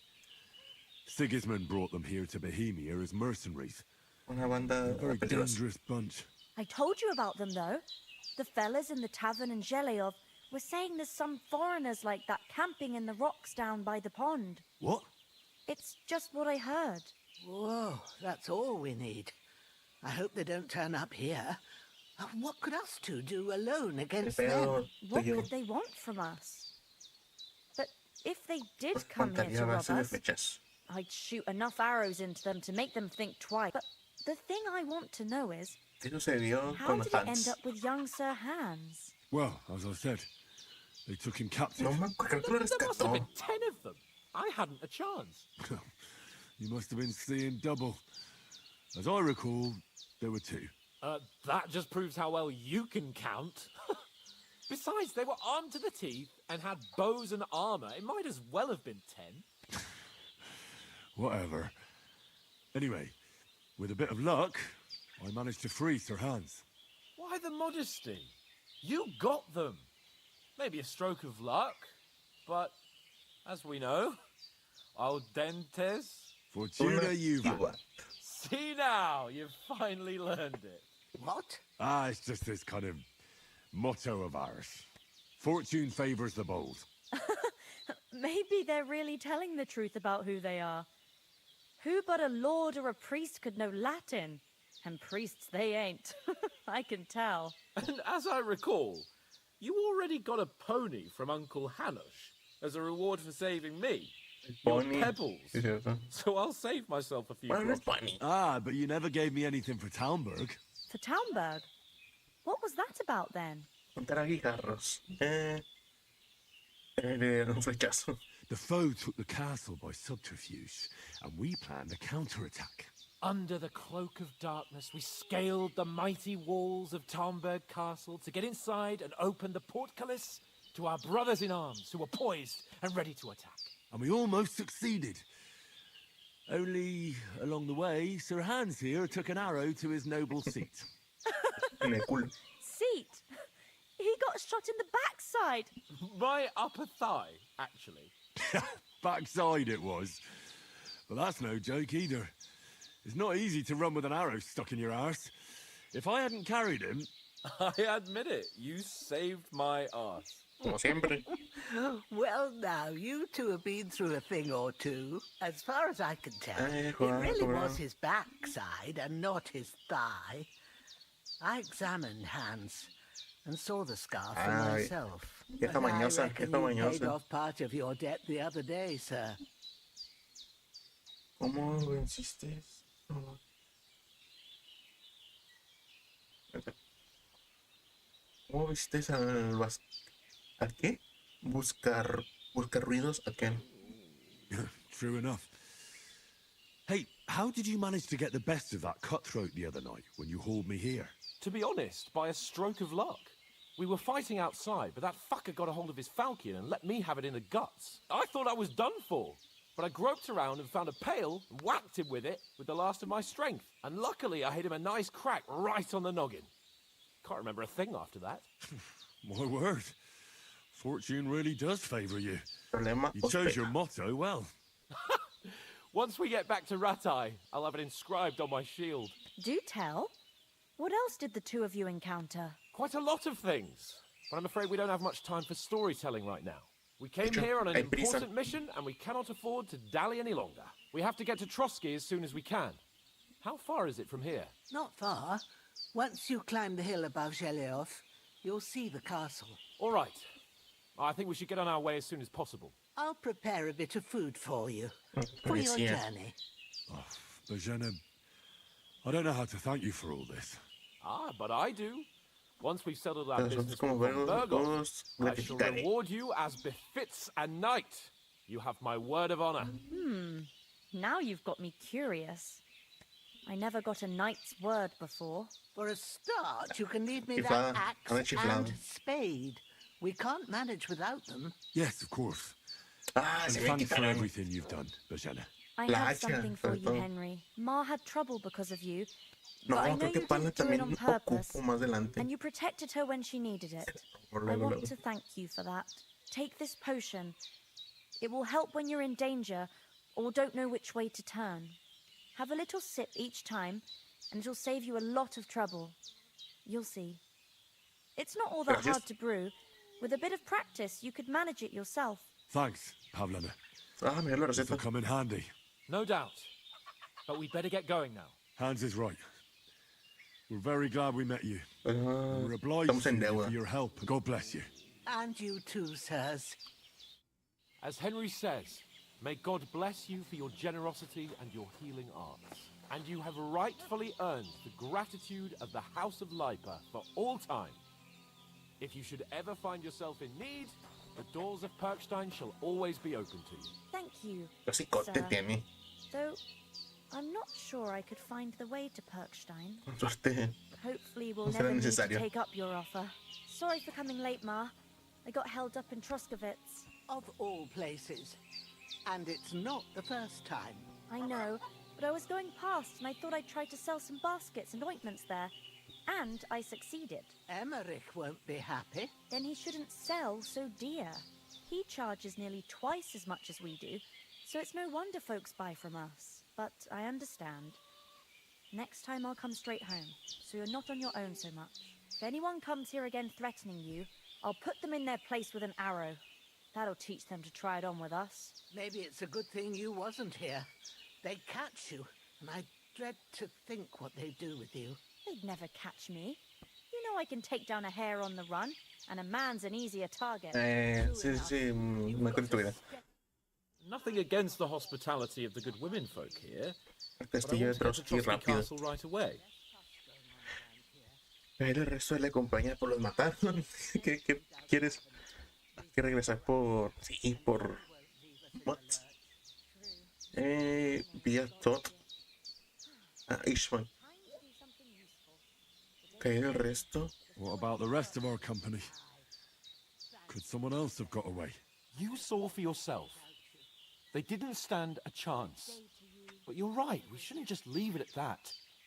Speaker 2: Sigismund brought them here to Bohemia as mercenaries.
Speaker 1: Una banda
Speaker 2: A very
Speaker 1: peligrosa.
Speaker 2: dangerous bunch.
Speaker 7: I told you about them, though. The fellas in the tavern in Zheleov were saying there's some foreigners like that camping in the rocks down by the pond.
Speaker 2: What?
Speaker 7: It's just what I heard.
Speaker 3: Whoa, that's all we need. I hope they don't turn up here. What could us two do alone against them?
Speaker 1: Pero
Speaker 7: What
Speaker 1: yo
Speaker 7: could they want from us? But if they did
Speaker 1: pues,
Speaker 7: come here
Speaker 1: contaría
Speaker 7: to
Speaker 1: a
Speaker 7: rob
Speaker 1: base de
Speaker 7: us,
Speaker 1: flechas.
Speaker 7: I'd shoot enough arrows into them to make them think twice. But the thing I want to know is,
Speaker 1: ¿Qué sucedió
Speaker 7: how
Speaker 1: con
Speaker 7: did it end
Speaker 1: Hans?
Speaker 7: up with young Sir Hans?
Speaker 2: Well, as I said, they took him captive.
Speaker 1: No me acuerdo, creo que lo
Speaker 8: There must have
Speaker 1: rescató.
Speaker 8: been 10 of them. I hadn't a chance.
Speaker 2: You must have been seeing double. As I recall, there were 2.
Speaker 8: That just proves how well you can count. Besides, they were armed to the teeth and had bows and armor. It might as well have been 10.
Speaker 2: Whatever. Anyway, with a bit of luck, I managed to free Sir Hans.
Speaker 8: Why the modesty? You got them. Maybe a stroke of luck, but as we know, al dentes.
Speaker 2: Fortuna
Speaker 1: Una
Speaker 2: juvat.
Speaker 1: juvat.
Speaker 8: See now, you've finally learned it.
Speaker 3: What?
Speaker 2: Ah, it's just this kind of motto of ours. Fortune favors the bold.
Speaker 7: Maybe they're really telling the truth about who they are. Who but a lord or a priest could know Latin? And priests they ain't. I can tell.
Speaker 8: And as I recall, you already got a pony from Uncle Hanush as a reward for saving me. Your
Speaker 1: Pony.
Speaker 8: pebbles.
Speaker 1: Sí, cierto.
Speaker 8: So I'll save myself a few
Speaker 1: Bueno, no es
Speaker 8: groschen.
Speaker 1: Bunny.
Speaker 2: Ah, but you never gave me anything for Talmberg.
Speaker 7: For Townberg. What was that about then?
Speaker 1: Contar a guijarros. Un flechazo.
Speaker 2: The foe took the castle by subterfuge, and we planned a counterattack.
Speaker 8: Under the cloak of darkness, we scaled the mighty walls of Tarnberg Castle to get inside and open the portcullis to our brothers in arms who were poised and ready to attack.
Speaker 2: And we almost succeeded. Only, along the way, Sir Hans here took an arrow to his noble seat.
Speaker 1: En el culo.
Speaker 7: Seat. He got shot in the backside.
Speaker 8: My upper thigh, actually.
Speaker 2: Backside it was. But that's no joke either. It's not easy to run with an arrow stuck in your arse. If I hadn't carried him...
Speaker 8: I admit it, you saved my arse.
Speaker 1: Como siempre.
Speaker 3: Well, now, you two have been through a thing or two. As far as I can tell, it
Speaker 1: Juan,
Speaker 3: really
Speaker 1: Juan.
Speaker 3: was his backside and not his thigh. I examined Hans and saw the scar for
Speaker 1: Ay,
Speaker 3: myself.
Speaker 1: vieja
Speaker 3: But I
Speaker 1: mañosa,
Speaker 3: reckon
Speaker 1: vieja
Speaker 3: you paid
Speaker 1: mañosa.
Speaker 3: off part of your debt the other day, sir.
Speaker 1: ¿Cómo venciste? ¿Cómo viste al ¿a qué? Buscar ruidos a qué?
Speaker 2: True enough. Hey, how did you manage to get the best of that cutthroat the other night when you hauled me here?
Speaker 8: To be honest, by a stroke of luck. We were fighting outside, but that fucker got a hold of his falchion and let me have it in the guts. I thought I was done for, but I groped around and found a pail and whacked him with it with the last of my strength. And luckily, I hit him a nice crack right on the noggin. Can't remember a thing after that.
Speaker 2: My word. Fortune really does favor you.
Speaker 1: Problema.
Speaker 2: You
Speaker 1: os
Speaker 2: chose
Speaker 1: pega.
Speaker 2: your motto well.
Speaker 8: Once we get back to Ratai, I'll have it inscribed on my shield.
Speaker 7: Do tell. What else did the two of you encounter?
Speaker 8: Quite a lot of things, but I'm afraid we don't have much time for storytelling right now. We came
Speaker 1: Hecho,
Speaker 8: here on an
Speaker 1: hay prisa.
Speaker 8: important mission, and we cannot afford to dally any longer. We have to get to Trotsky as soon as we can. How far is it from here?
Speaker 3: Not far. Once you climb the hill above Zheleov, you'll see the castle.
Speaker 8: All right. I think we should get on our way as soon as possible.
Speaker 3: I'll prepare a bit of food for you, for your
Speaker 1: Policía.
Speaker 3: journey.
Speaker 2: But Jenna, I don't know how to thank you for all this.
Speaker 8: Ah, but I do. Once we've settled our
Speaker 1: Nosotros
Speaker 8: business
Speaker 1: como
Speaker 8: with von
Speaker 1: vergos
Speaker 8: Berghoff,
Speaker 1: os
Speaker 8: I shall
Speaker 1: gratificaré.
Speaker 8: reward you as befits a knight. You have my word of honor.
Speaker 7: Now you've got me curious. I never got a knight's word before.
Speaker 3: For a start, you can leave me
Speaker 1: Chiflada.
Speaker 3: that
Speaker 1: Anda
Speaker 3: axe
Speaker 1: chiflado.
Speaker 3: and spade. We can't manage without them.
Speaker 2: Yes, of course.
Speaker 1: Ah,
Speaker 2: And
Speaker 1: se me
Speaker 2: thanks for
Speaker 1: quitaron.
Speaker 2: everything you've done, Bajana.
Speaker 7: I
Speaker 1: La
Speaker 7: have
Speaker 1: hacha,
Speaker 7: something for
Speaker 1: sobre
Speaker 7: you,
Speaker 1: todo.
Speaker 7: Henry. Ma had trouble because of you,
Speaker 1: No,
Speaker 7: but I know
Speaker 1: creo que
Speaker 7: you
Speaker 1: pala
Speaker 7: didn't do it
Speaker 1: también
Speaker 7: on purpose,
Speaker 1: ocupo más adelante.
Speaker 7: and you protected her when she needed it.
Speaker 1: Por
Speaker 7: I
Speaker 1: luego,
Speaker 7: want
Speaker 1: luego.
Speaker 7: to thank you for that. Take this potion. It will help when you're in danger or don't know which way to turn. Have a little sip each time, and it'll save you a lot of trouble. You'll see. It's not all that
Speaker 1: Gracias.
Speaker 7: hard to brew. With a bit of practice, you could manage it yourself.
Speaker 2: Thanks, Pavlana.
Speaker 1: Ah, mira la
Speaker 2: This will
Speaker 1: receta.
Speaker 2: come in handy.
Speaker 8: No doubt. But we'd better get going now.
Speaker 2: Hans is right. We're very glad we met you.
Speaker 1: Ah,
Speaker 2: We're obliged
Speaker 1: estamos en
Speaker 2: to you
Speaker 1: deuda.
Speaker 2: for your help. God bless you.
Speaker 3: And you too, sirs.
Speaker 8: As Henry says, may God bless you for your generosity and your healing arts. And you have rightfully earned the gratitude of the House of Lipa for all time. If you should ever find yourself in need, the doors of Perkstein shall always be open to you.
Speaker 7: Thank you.
Speaker 1: Qué cicote
Speaker 7: Sir.
Speaker 1: tiene.
Speaker 7: Though, I'm not sure I could find the way to Perkstein.
Speaker 1: Con suerte.
Speaker 7: Hopefully we'll
Speaker 1: No será
Speaker 7: never need to
Speaker 1: necesario.
Speaker 7: take up your offer. Sorry for coming late, Ma. I got held up in Troskowitz.
Speaker 3: Of all places. And it's not the first time.
Speaker 7: I know, but I was going past and I thought I'd try to sell some baskets and ointments there. And I succeeded.
Speaker 3: Emmerich won't be happy.
Speaker 7: Then he shouldn't sell so dear. He charges nearly twice as much as we do, so it's no wonder folks buy from us. But I understand. Next time I'll come straight home, so you're not on your own so much. If anyone comes here again threatening you, I'll put them in their place with an arrow. That'll teach them to try it on with us.
Speaker 3: Maybe it's a good thing you wasn't here. They'd catch you, and I dread to think what they'd do with you.
Speaker 7: They'd never catch me. You know I can take down a hare on the run, and a man's an easier target.
Speaker 1: Sí, sí, me acuerdo tu vida.
Speaker 8: Nothing against the hospitality of the good women folk here,
Speaker 1: El
Speaker 8: but I
Speaker 1: castillo de
Speaker 8: want to get to
Speaker 1: Trotsky
Speaker 8: Trotsky
Speaker 1: rápido.
Speaker 8: Castle right away.
Speaker 1: Pero el resto de la compañía pues los mataron. ¿Qué quieres? Hay que regresar por... Sí, por... What? Vía Tot. Ah, Ishman. ¿Qué el resto?
Speaker 2: What about the rest of our company? Could someone else have got away?
Speaker 8: You saw for yourself. They didn't stand a chance. But you're right, we shouldn't just leave it at that.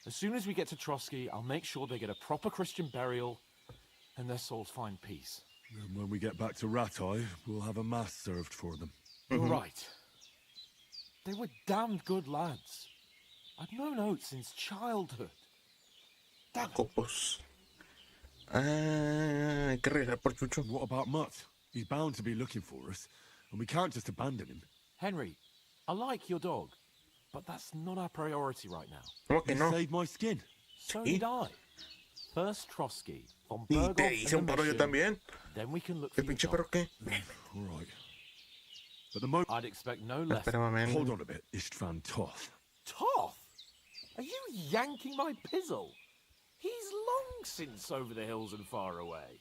Speaker 8: As soon as we get to Trotsky, I'll make sure they get a proper Christian burial and their souls find peace.
Speaker 2: And when we get back to Ratai, we'll have a mass served for them.
Speaker 8: You're right. They were damned good lads. I've known Oates since childhood. Damn it.
Speaker 1: Copos. Ah, hay que regresar por Chucho.
Speaker 2: What about Mutt? He's bound to be looking for us, and we can't just abandon him.
Speaker 8: Henry, I like your dog, but that's not our priority right now.
Speaker 1: ¿Cómo que
Speaker 2: He
Speaker 1: no?
Speaker 2: saved my skin.
Speaker 8: So
Speaker 1: ¿Sí?
Speaker 8: did I. First Trotsky, von
Speaker 1: Y
Speaker 8: Berghoff
Speaker 1: te
Speaker 8: and
Speaker 1: hice
Speaker 8: the
Speaker 1: un paro yo
Speaker 8: mission,
Speaker 1: también.
Speaker 8: then we can look for
Speaker 1: ¿El
Speaker 8: your
Speaker 1: pinche
Speaker 8: dog.
Speaker 1: perro qué?
Speaker 2: All right. But the moment...
Speaker 8: I'd expect no less.
Speaker 1: Espérame, man.
Speaker 2: Hold on a bit, Istvan Toth.
Speaker 8: Toth? Are you yanking my pizzle? He's long since over the hills and far away.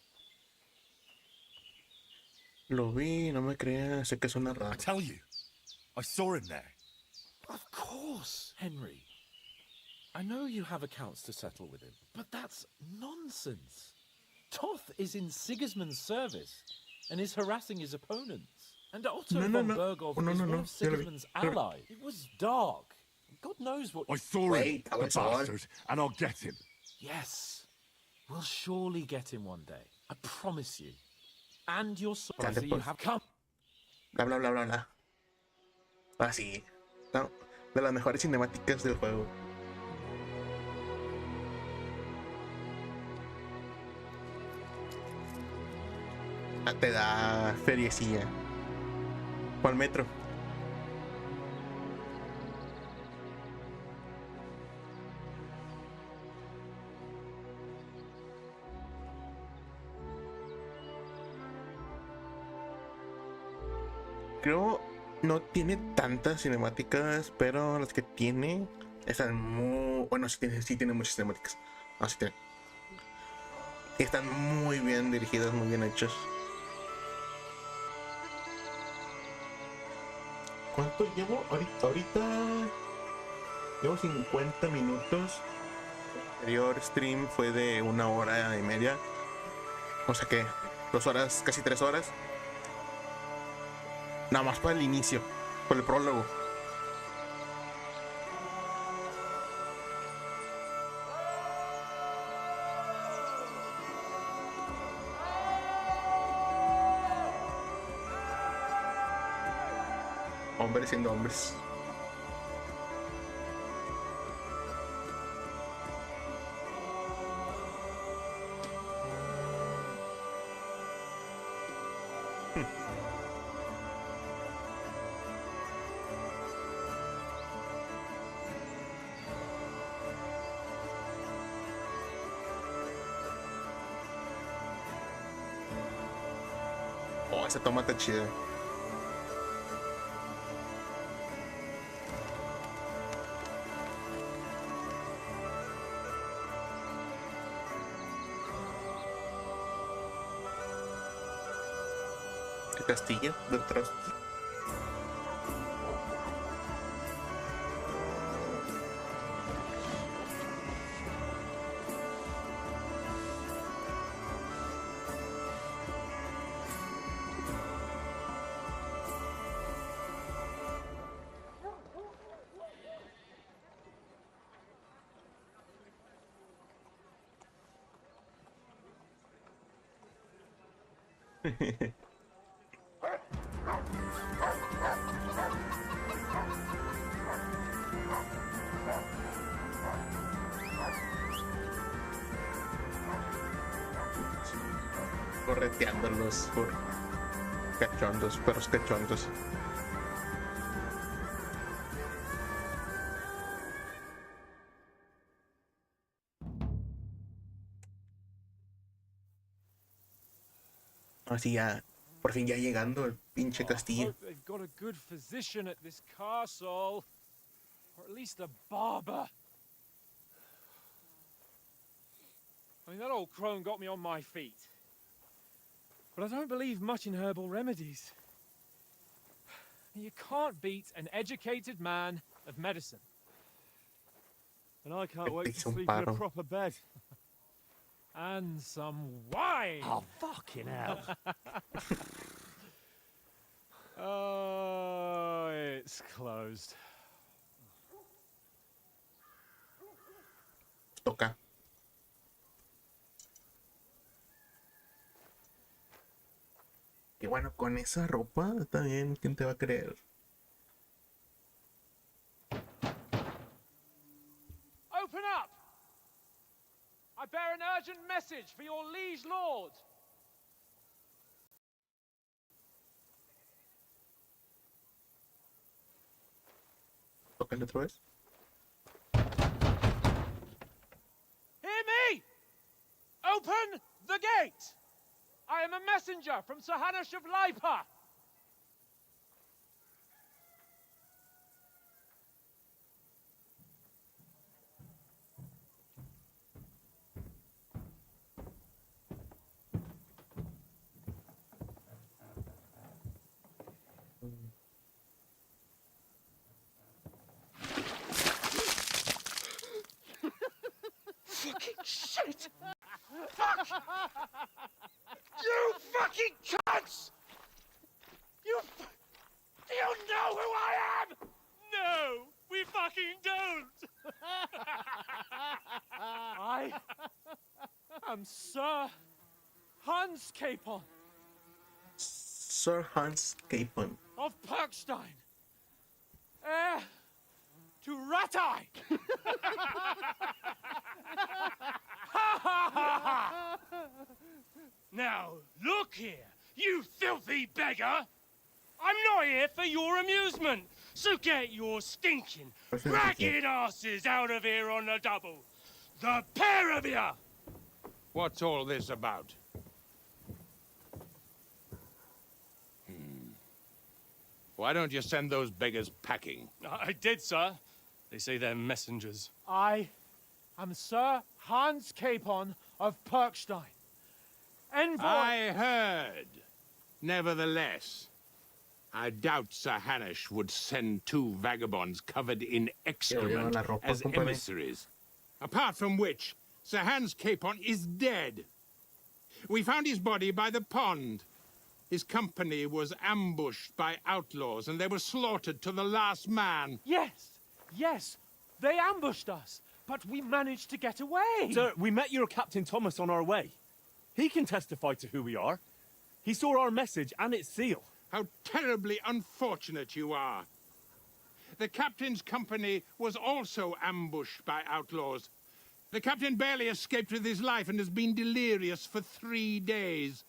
Speaker 1: Lo vi, no me creas, sé que suena
Speaker 2: I
Speaker 1: raro.
Speaker 2: tell you, I saw him there.
Speaker 8: Of course, Henry. I know you have accounts to settle with him, but that's nonsense. Toth is in Sigismund's service and is harassing his opponents. And Otto
Speaker 1: No,
Speaker 8: von
Speaker 1: no.
Speaker 8: Berghoff
Speaker 1: Oh, no,
Speaker 8: is
Speaker 1: no,
Speaker 8: one
Speaker 1: no.
Speaker 8: of Sigismund's allies. It was dark. God knows what...
Speaker 2: I saw him,
Speaker 1: Wait,
Speaker 2: the
Speaker 1: I saw him.
Speaker 2: bastard, and I'll get him.
Speaker 8: Yes. We'll surely get him one day. I promise you. And you're surprised that you
Speaker 1: pues.
Speaker 8: have come.
Speaker 1: Bla, bla, bla, bla, bla. Ah, sí. No, de las mejores cinemáticas del juego. Ah, te da feriecilla. ¿Cuál metro? Creo no tiene tantas cinemáticas, pero las que tiene están muy... Bueno, sí tiene muchas cinemáticas. Ah, sí tiene. Y están muy bien dirigidas, muy bien hechas. ¿Cuánto llevo? Ahorita llevo 50 minutos. El anterior stream fue de 1 hora y media. O sea que 2 horas, casi 3 horas. Nada más para el inicio, por el prólogo. Hombres siendo hombres. Oh, esa toma está chida. El castillo detrás. Correteándolos por cachondos, perros cachondos. Así ya, por fin ya llegando al pinche castillo.
Speaker 8: Hope they've got a good physician at this castle, or at least a barber. I mean, that old crone got me on my feet. But I don't believe much in herbal remedies. You can't beat an educated man of medicine. And I can't wait to sleep in a proper bed. And some wine!
Speaker 6: Oh, fucking hell.
Speaker 8: Oh, it's closed.
Speaker 1: Toca. Y bueno, con esa ropa también, ¿quién te va a creer?
Speaker 8: Open up! I bear an urgent message for your liege lord.
Speaker 1: Tócale otra vez.
Speaker 8: Hear me! Open the gate! I am a messenger from Sir Hanush of Lipa.
Speaker 4: Fucking shit! Fuck! You fucking cunts! Do you know who I am?
Speaker 8: No, we fucking don't. I am Sir Hans Capon
Speaker 1: Sir Hans Capon.
Speaker 8: of Perkstein, heir to Ratai.
Speaker 4: Now, look here, you filthy beggar! I'm not here for your amusement, so get your stinking, ragged asses out of here on the double. The pair of you!
Speaker 9: What's all this about? Why don't you send those beggars packing?
Speaker 4: I did, sir. They say they're messengers.
Speaker 8: I am Sir Hans Capon of Perkstein, envoy.
Speaker 9: I heard. Nevertheless, I doubt Sir Hanush would send 2 vagabonds covered in excrement as emissaries. Apart from which, Sir Hans Capon is dead. We found his body by the pond. His company was ambushed by outlaws, and they were slaughtered to the last man.
Speaker 6: Yes, yes, they ambushed us, but we managed to get away.
Speaker 10: Sir, we met your Captain Thomas on our way. He can testify to who we are. He saw our message and its seal.
Speaker 9: How terribly unfortunate you are. The captain's company was also ambushed by outlaws. The captain barely escaped with his life and has been delirious for 3 days.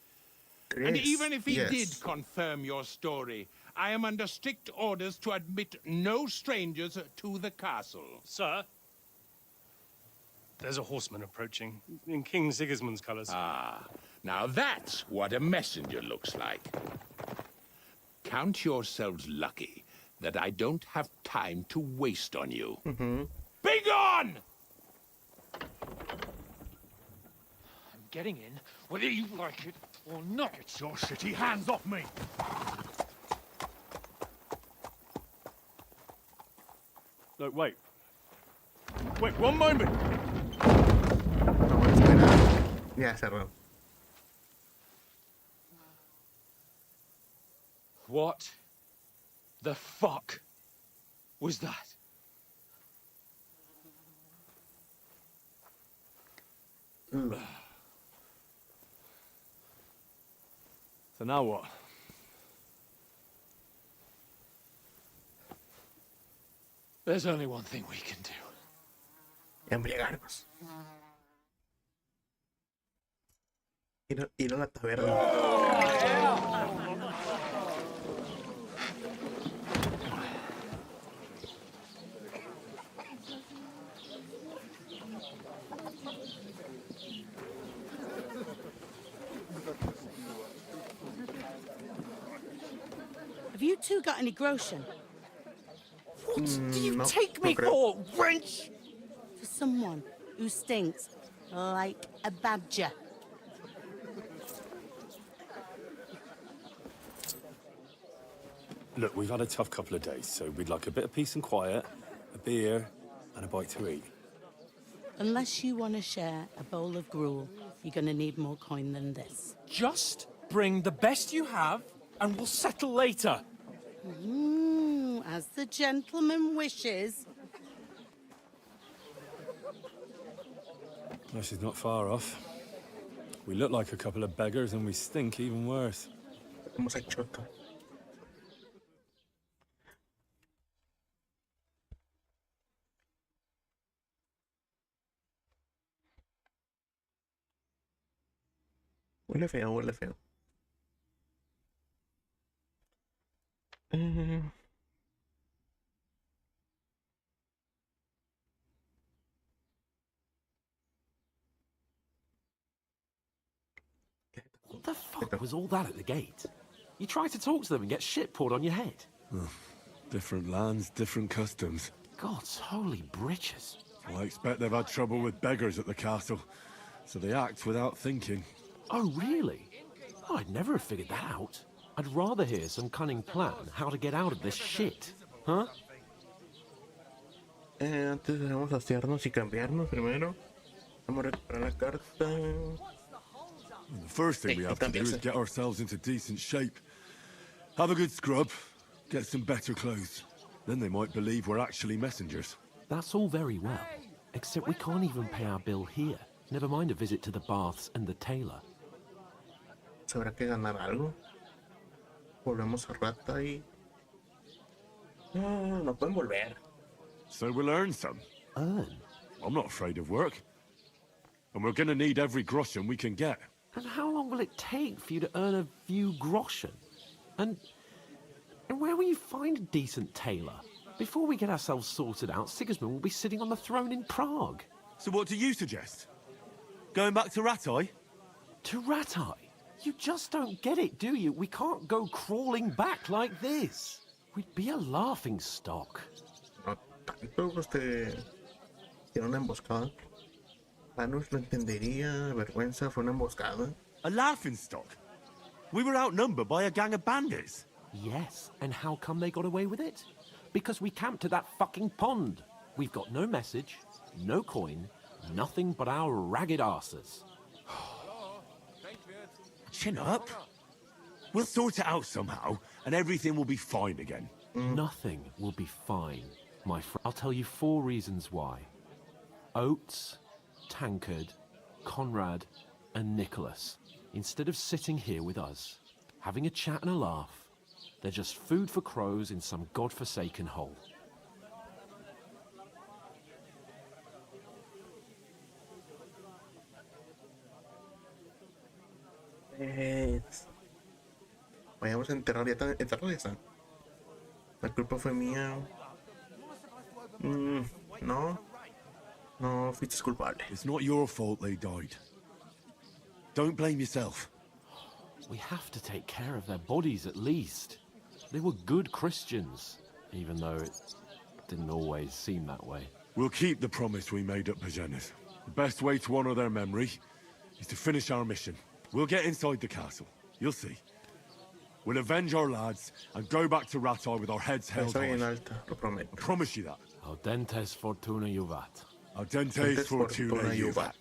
Speaker 9: And even if he did confirm your story, I am under strict orders to admit no strangers to the castle.
Speaker 11: Sir, there's a horseman approaching, in King Sigismund's colours.
Speaker 9: Ah, now that's what a messenger looks like. Count yourselves lucky that I don't have time to waste on you. Be gone!
Speaker 6: I'm getting in, whether you like it or not.
Speaker 11: Get your shitty hands off me!
Speaker 10: Look, wait. Wait, one moment!
Speaker 1: No, espera. Ya cerró.
Speaker 6: What the fuck was that?
Speaker 10: So now what?
Speaker 6: There's only one thing we can do.
Speaker 1: Embriagarnos. Ir a la taberna.
Speaker 12: Have you two got any groschen?
Speaker 6: What do you
Speaker 1: no,
Speaker 6: take me
Speaker 1: no
Speaker 6: for, wench?
Speaker 12: For someone who stinks like a badger.
Speaker 10: Look, we've had a tough couple of days, so we'd like a bit of peace and quiet, a beer, and a bite to eat.
Speaker 12: Unless you want to share a bowl of gruel, you're going to need more coin than this.
Speaker 6: Just bring the best you have, and we'll settle later.
Speaker 12: As the gentleman wishes.
Speaker 10: Well, she's not far off. We look like a couple of beggars, and we stink even worse.
Speaker 1: Hemos hecho esto. Huele feo, huele feo.
Speaker 8: What the fuck was all that at the gate? You try to talk to them and get shit poured on your head.
Speaker 2: Different lands, different customs.
Speaker 8: God's holy britches.
Speaker 2: I expect they've had trouble with beggars at the castle, so they act without thinking.
Speaker 8: Oh, really? Oh, I'd never have figured that out. I'd rather hear some cunning plan how to get out of this shit. Huh?
Speaker 1: Antes vamos a hacernos y cambiarnos primero. Vamos a recuperar la carta.
Speaker 2: The first thing we have to do is get ourselves into decent shape. Have a good scrub, get some better clothes. Then they might believe we're actually messengers.
Speaker 8: That's all very well, except we can't even pay our bill here. Never mind a visit to the baths and the tailor.
Speaker 1: ¿Habrá que ganar algo? Volvemos a rata y... No, no pueden volver.
Speaker 2: So we'll earn some.
Speaker 8: Earn?
Speaker 2: I'm not afraid of work. And we're gonna need every groschen we can get.
Speaker 8: And how long will it take for you to earn a few groschen? And where will you find a decent tailor? Before we get ourselves sorted out, Sigismund will be sitting on the throne in Prague.
Speaker 10: So what do you suggest? Going back to Ratai?
Speaker 8: To Ratai? You just don't get it, do you? We can't go crawling back like this. We'd be a laughing stock.
Speaker 1: No tanto, tiene una emboscada. Anus no entendería, vergüenza, fue una emboscada.
Speaker 10: A laughing stock? We were outnumbered by a gang of bandits.
Speaker 8: Yes, and how come they got away with it? Because we camped at that fucking pond. We've got no message, no coin, nothing but our ragged arses.
Speaker 2: Chin up. We'll sort it out somehow, and everything will be fine again.
Speaker 8: Nothing will be fine, my friend. I'll tell you 4 reasons why. Oates, Tankard, Conrad, and Nicholas, instead of sitting here with us, having a chat and a laugh, they're just food for crows in some godforsaken hole.
Speaker 1: Vayamos a enterrar ya está. La culpa fue mía. No fuiste culpable.
Speaker 2: It's not your fault they died. Don't blame yourself.
Speaker 8: We have to take care of their bodies at least. They were good Christians, even though it didn't always seem that way.
Speaker 2: We'll keep the promise we made at Pagenes. The best way to honor their memory is to finish our mission. We'll get inside the castle. You'll see. We'll avenge our lads and go back to Ratai with our heads held high. I promise you that.
Speaker 8: Audentes fortuna juvat.
Speaker 2: Audentes fortuna juvat.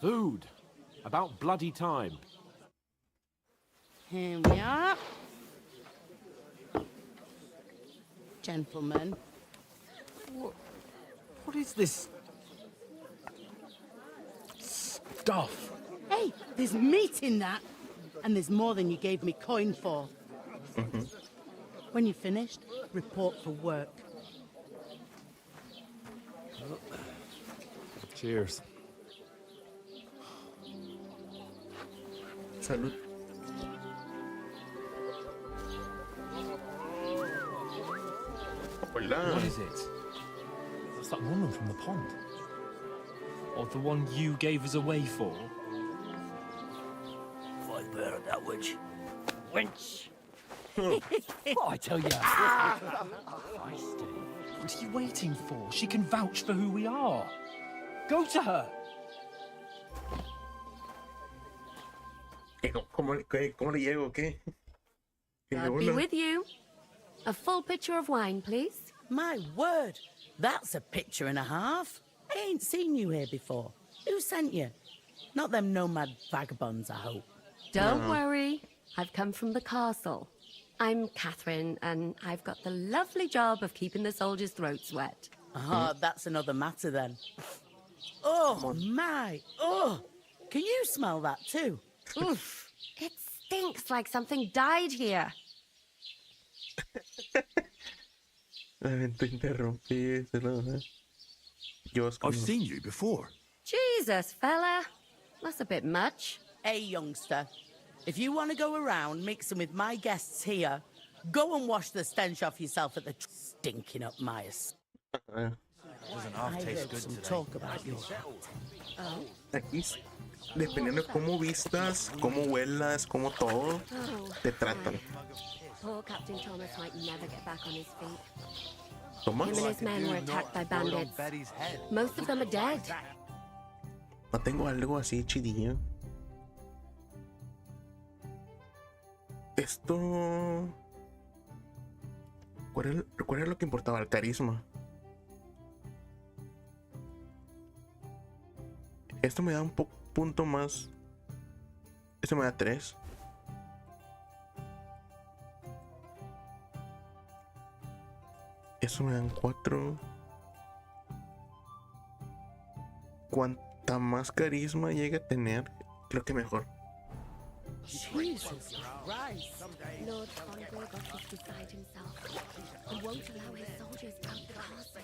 Speaker 8: Food. About bloody time.
Speaker 12: Here we are. Gentlemen.
Speaker 6: What is this stuff?
Speaker 12: Hey, there's meat in that. And there's more than you gave me coin for. When you're finished, report for work.
Speaker 6: Cheers.
Speaker 1: Salud. Hola.
Speaker 6: What is it? It's that woman from the pond. Or the one you gave us away for? That witch. Wench! What I tell you? What are you waiting for? She can vouch for who we are. Go to her.
Speaker 1: ¿Cómo le llego? ¿Qué?
Speaker 13: God be with you. A full pitcher of wine, please.
Speaker 12: My word, that's a picture and a half. I ain't seen you here before. Who sent you? Not them nomad vagabonds, I hope.
Speaker 13: Don't worry. I've come from the castle. I'm Catherine, and I've got the lovely job of keeping the soldiers' throats wet.
Speaker 12: Ah, that's another matter then. Oh, my. Oh, can you smell that too?
Speaker 13: Oof. It stinks like something died here.
Speaker 2: I've seen you before.
Speaker 13: Jesus, fella. That's a bit much.
Speaker 12: Hey, youngster. If you want to go around mixing with my guests here, go and wash the stench off yourself at the stinking up Myers.
Speaker 5: Doesn't half taste good today.
Speaker 12: Talk about your
Speaker 1: Aquí, dependiendo de cómo vistas, cómo huelas, cómo todo, te tratan.
Speaker 13: Poor Captain Thomas might never get back on his feet.
Speaker 1: Thomas?
Speaker 13: Him and his men were attacked by bandits. Most of them are dead.
Speaker 1: No tengo algo así chidillo. Esto... ¿Cuál era lo que importaba? El carisma. Esto me da un punto más. Esto me da 3. Eso me dan 4. Cuanta más carisma llegue a tener, creo que mejor.
Speaker 12: Jesus Christ.
Speaker 13: Lord von Burgos is beside himself and won't allow his soldiers out the castle.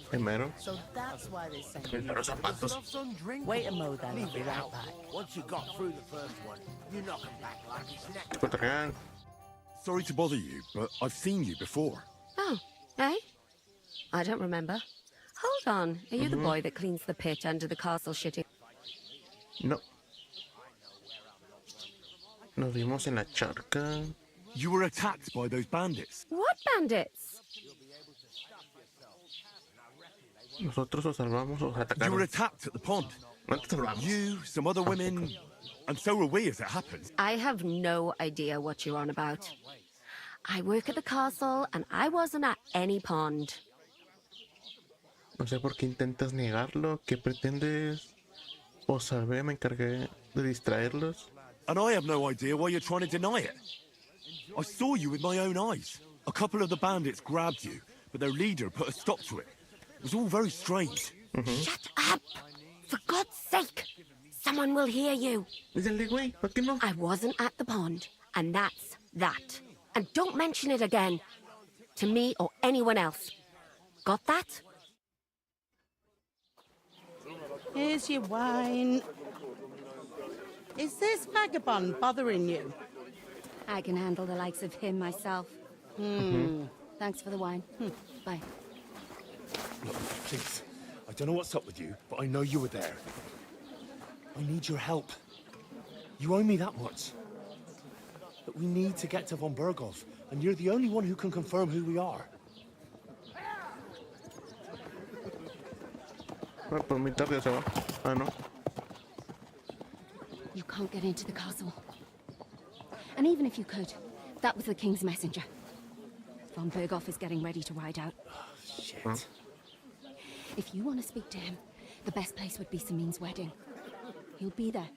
Speaker 1: Primero.
Speaker 12: So that's why they sent
Speaker 1: Me
Speaker 12: you.
Speaker 1: los zapatos.
Speaker 12: Wait a mo then, I'll be right back.
Speaker 14: Once you got through the first one, you knock him back like his neck.
Speaker 1: Cotorreal.
Speaker 2: Sorry to bother you, but I've seen you before.
Speaker 13: Oh, eh? I don't remember. Hold on. Are you the boy that cleans the pit under the castle shitting?
Speaker 1: No. Nos vimos en la charca.
Speaker 2: You were attacked by those bandits.
Speaker 13: What bandits?
Speaker 1: Nosotros os salvamos, os atacaron.
Speaker 2: You were attacked at the pond.
Speaker 1: No te salvamos.
Speaker 2: You, some other women, and so were we, as it happens.
Speaker 13: I have no idea what you're on about. I work at the castle, and I wasn't at any pond.
Speaker 1: No sé por qué intentas negarlo. ¿Qué pretendes? O sabe, me encargué de distraerlos.
Speaker 2: And I have no idea why you're trying to deny it. I saw you with my own eyes. A couple of the bandits grabbed you, but their leader put a stop to it. It was all very strange.
Speaker 13: Shut up! For God's sake! Someone will hear you. I wasn't at the pond, and that's that. And don't mention it again. To me or anyone else. Got that?
Speaker 12: Here's your wine. Is this vagabond bothering you?
Speaker 13: I can handle the likes of him myself. Thanks for the wine. Bye.
Speaker 10: Look, please. I don't know what's up with you, but I know you were there. I need your help. You owe me that much. But we need to get to von Berghoff, and you're the only one who can confirm who we are.
Speaker 13: You can't get into the castle. And even if you could, that was the king's messenger. Von Berghoff is getting ready to ride out.
Speaker 10: Shit.
Speaker 13: If you want to speak to him, the best place would be Samin's wedding. He'll be there.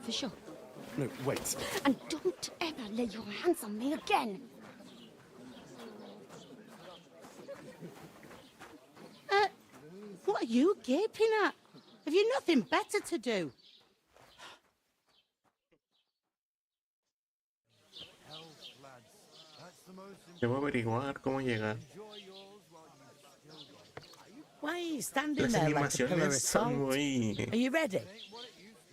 Speaker 13: For sure.
Speaker 10: No, wait.
Speaker 13: And don't ever lay your hands on me again!
Speaker 12: What are you gaping at? Have you nothing better to do?
Speaker 1: Debo averiguar cómo llegar.
Speaker 12: Why are you standing
Speaker 1: Las
Speaker 12: there like a pillar of
Speaker 1: animaciones son
Speaker 12: salt?
Speaker 1: muy...
Speaker 12: Are you ready?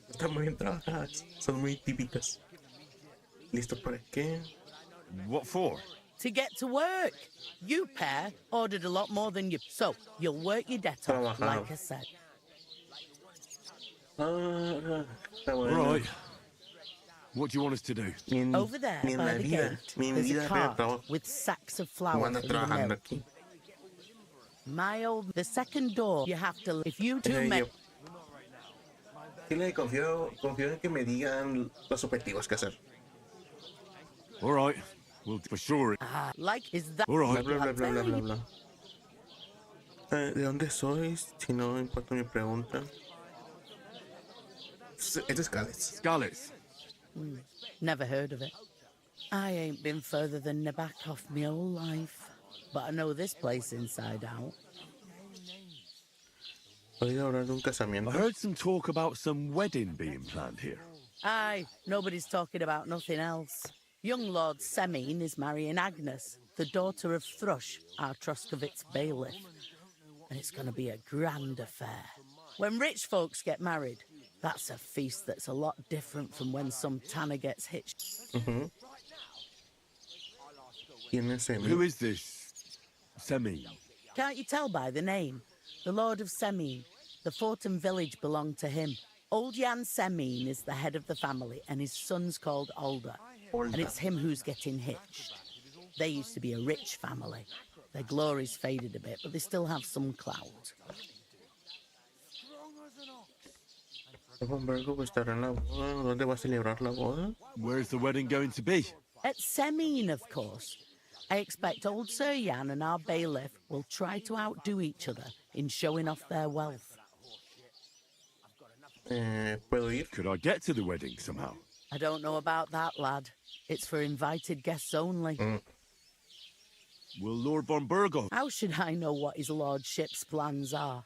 Speaker 1: Están muy bien trabajadas. Son muy típicas. ¿Listo para qué?
Speaker 2: What for?
Speaker 12: To get to work. You pair ordered a lot more than you, so you'll work your debt off, like I said.
Speaker 2: Right. What do you want us to do?
Speaker 12: Over there by the gate, there's a cart with sacks of flour in the middle. My old... The second door, you have to... If you two men...
Speaker 1: Confío en que me digan los objetivos que hacer.
Speaker 2: All right. Well, for sure.
Speaker 12: Like, is that...
Speaker 2: All right.
Speaker 1: Bla, bla, bla, bla, bla, bla. ¿De dónde sois? Si no importa mi pregunta. Es de Scales.
Speaker 2: Scales.
Speaker 12: Never heard of it. I ain't been further than Nabakov my whole life. But I know this place inside out.
Speaker 1: I
Speaker 2: heard some talk about some wedding being planned here.
Speaker 12: Aye, nobody's talking about nothing else. Young Lord Semine is marrying Agnes, the daughter of Thrush, our Troskovitz bailiff. And it's going to be a grand affair. When rich folks get married, that's a feast that's a lot different from when some tanner gets hitched.
Speaker 1: Who
Speaker 2: is this Semine?
Speaker 12: Can't you tell by the name? The Lord of Semine. The Fortin village belonged to him. Old Jan Semine is the head of the family, and his son's called Alder. And it's him who's getting hitched. They used to be a rich family. Their glory's faded a bit, but they still have some clout.
Speaker 2: Where's the wedding going to be?
Speaker 12: At Semine, of course. I expect old Sir Jan and our bailiff will try to outdo each other in showing off their wealth.
Speaker 2: Could I get to the wedding somehow?
Speaker 12: I don't know about that, lad. It's for invited guests only.
Speaker 2: Will Lord von Berghoff?
Speaker 12: How should I know what his lordship's plans are?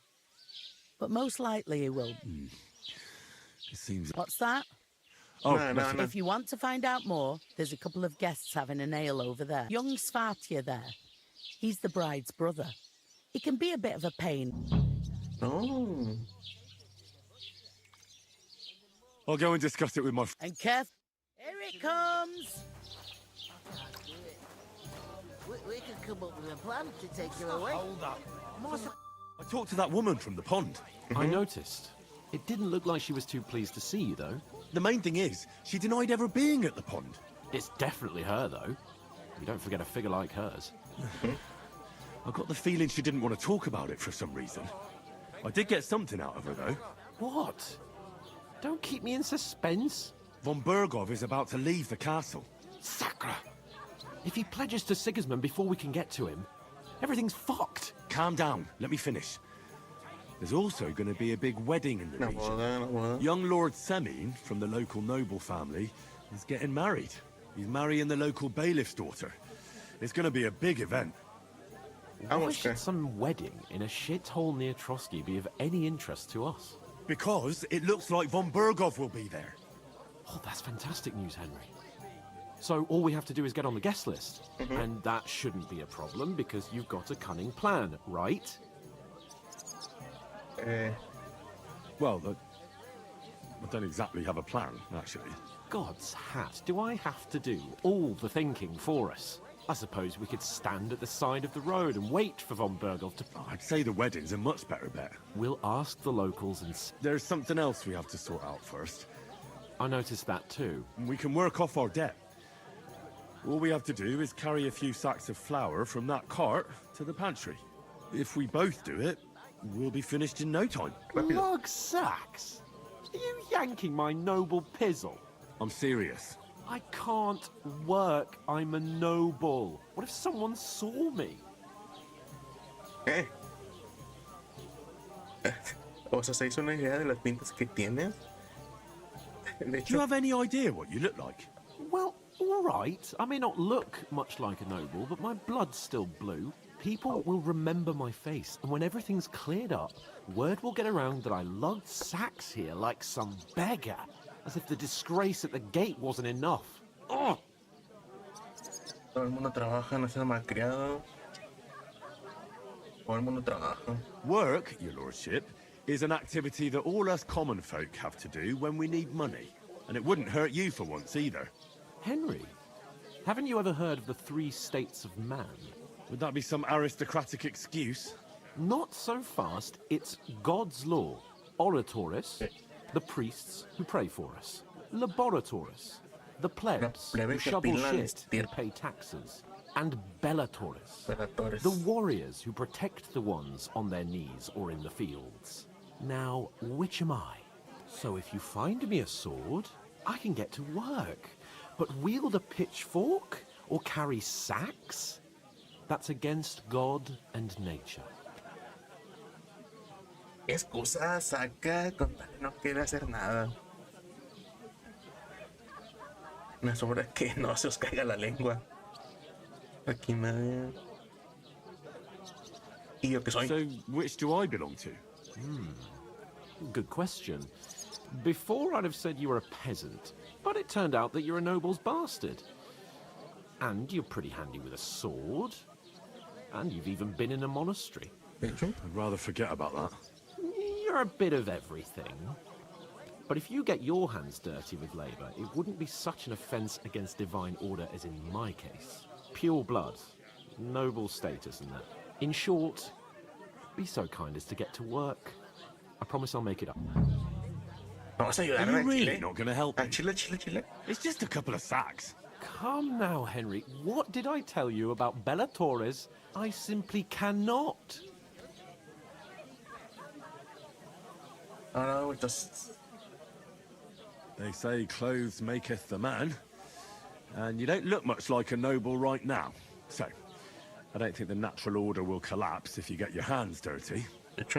Speaker 12: But most likely he will.
Speaker 2: It seems...
Speaker 12: What's that?
Speaker 2: Oh,
Speaker 1: no.
Speaker 12: If you want to find out more, there's a couple of guests having an ale over there. Young Svartje there. He's the bride's brother. He can be a bit of a pain.
Speaker 1: Oh.
Speaker 2: I'll go and discuss it with my...
Speaker 12: And Here it comes!
Speaker 14: We could come up with a plan to take you away.
Speaker 11: Hold up.
Speaker 2: I talked to that woman from the pond.
Speaker 8: I noticed. It didn't look like she was too pleased to see you, though.
Speaker 2: The main thing is, she denied ever being at the pond.
Speaker 8: It's definitely her, though. You don't forget a figure like hers.
Speaker 2: I got the feeling she didn't want to talk about it for some reason. I did get something out of her, though.
Speaker 8: What? Don't keep me in suspense.
Speaker 2: Von Berghoff is about to leave the castle.
Speaker 8: Sacre! If he pledges to Sigismund before we can get to him, everything's fucked.
Speaker 2: Calm down. Let me finish. There's also going to be a big wedding in the
Speaker 1: Una
Speaker 2: region.
Speaker 1: boda, una boda.
Speaker 2: Young Lord Semin, from the local noble family, is getting married. He's marrying the local bailiff's daughter. It's going to be a big event.
Speaker 8: Why should some wedding in a shithole near Trotsky be of any interest to us?
Speaker 2: Because it looks like von Berghoff will be there.
Speaker 8: Oh, that's fantastic news, Henry. So all we have to do is get on the guest list. And that shouldn't be a problem because you've got a cunning plan, right?
Speaker 2: Well, I don't exactly have a plan, actually.
Speaker 8: God's hat, do I have to do all the thinking for us? I suppose we could stand at the side of the road and wait for von Berghoff to...
Speaker 2: I'd say the wedding's a much better bet.
Speaker 8: We'll ask the locals and...
Speaker 2: There's something else we have to sort out first.
Speaker 8: I noticed that too.
Speaker 2: We can work off our debt. All we have to do is carry a few sacks of flour from that cart to the pantry. If we both do it, we'll be finished in no time.
Speaker 8: Lug sacks? Are you yanking my noble pizzle?
Speaker 2: I'm serious.
Speaker 8: I can't work. I'm a noble. What if someone saw me?
Speaker 1: O sea, se hizo una idea de las pintas que tiene.
Speaker 2: Do you have any idea what you look like?
Speaker 8: Well, all right. I may not look much like a noble, but my blood's still blue. People will remember my face, and when everything's cleared up, word will get around that I lugged sacks here like some beggar, as if the disgrace at the gate wasn't enough. Oh!
Speaker 1: Todo el mundo trabaja, no es el malcriado. Todo el mundo trabaja.
Speaker 2: Work, your lordship, is an activity that all us common folk have to do when we need money. And it wouldn't hurt you for once either.
Speaker 8: Henry, haven't you ever heard of the 3 states of man?
Speaker 2: Would that be some aristocratic excuse?
Speaker 8: Not so fast. It's God's law. Oratoris, the priests who pray for us. Laboratoris, the plebs who shovel shit and pay taxes. And Bellatoris, the warriors who protect the ones on their knees or in the fields. Now, which am I? So if you find me a sword, I can get to work. But wield a pitchfork or carry sacks? That's against God and nature.
Speaker 1: Excusa saca con tal que no quiere hacer nada. Me asombra que no se os caiga la lengua. Aquí nadie. ¿Y yo qué soy?
Speaker 2: So, which do I belong to?
Speaker 8: Good question. Before I'd have said you were a peasant, but it turned out that you're a noble's bastard. And you're pretty handy with a sword. And you've even been in a monastery.
Speaker 2: I'd rather forget about that.
Speaker 8: You're a bit of everything. But if you get your hands dirty with labor, it wouldn't be such an offense against divine order as in my case. Pure blood, noble status and that. In short, be so kind as to get to work. I promise I'll make it up.
Speaker 1: Vamos a ayudar
Speaker 2: Are
Speaker 1: a
Speaker 2: you really
Speaker 1: Chile.
Speaker 2: not going to help me?
Speaker 1: Chile, Chile, Chile.
Speaker 2: It's just a couple of sacks.
Speaker 8: Come now, Henry. What did I tell you about Bellatoris? I simply cannot.
Speaker 1: Oh no, just...
Speaker 2: They say clothes maketh the man. And you don't look much like a noble right now. So, I don't think the natural order will collapse if you get your hands dirty.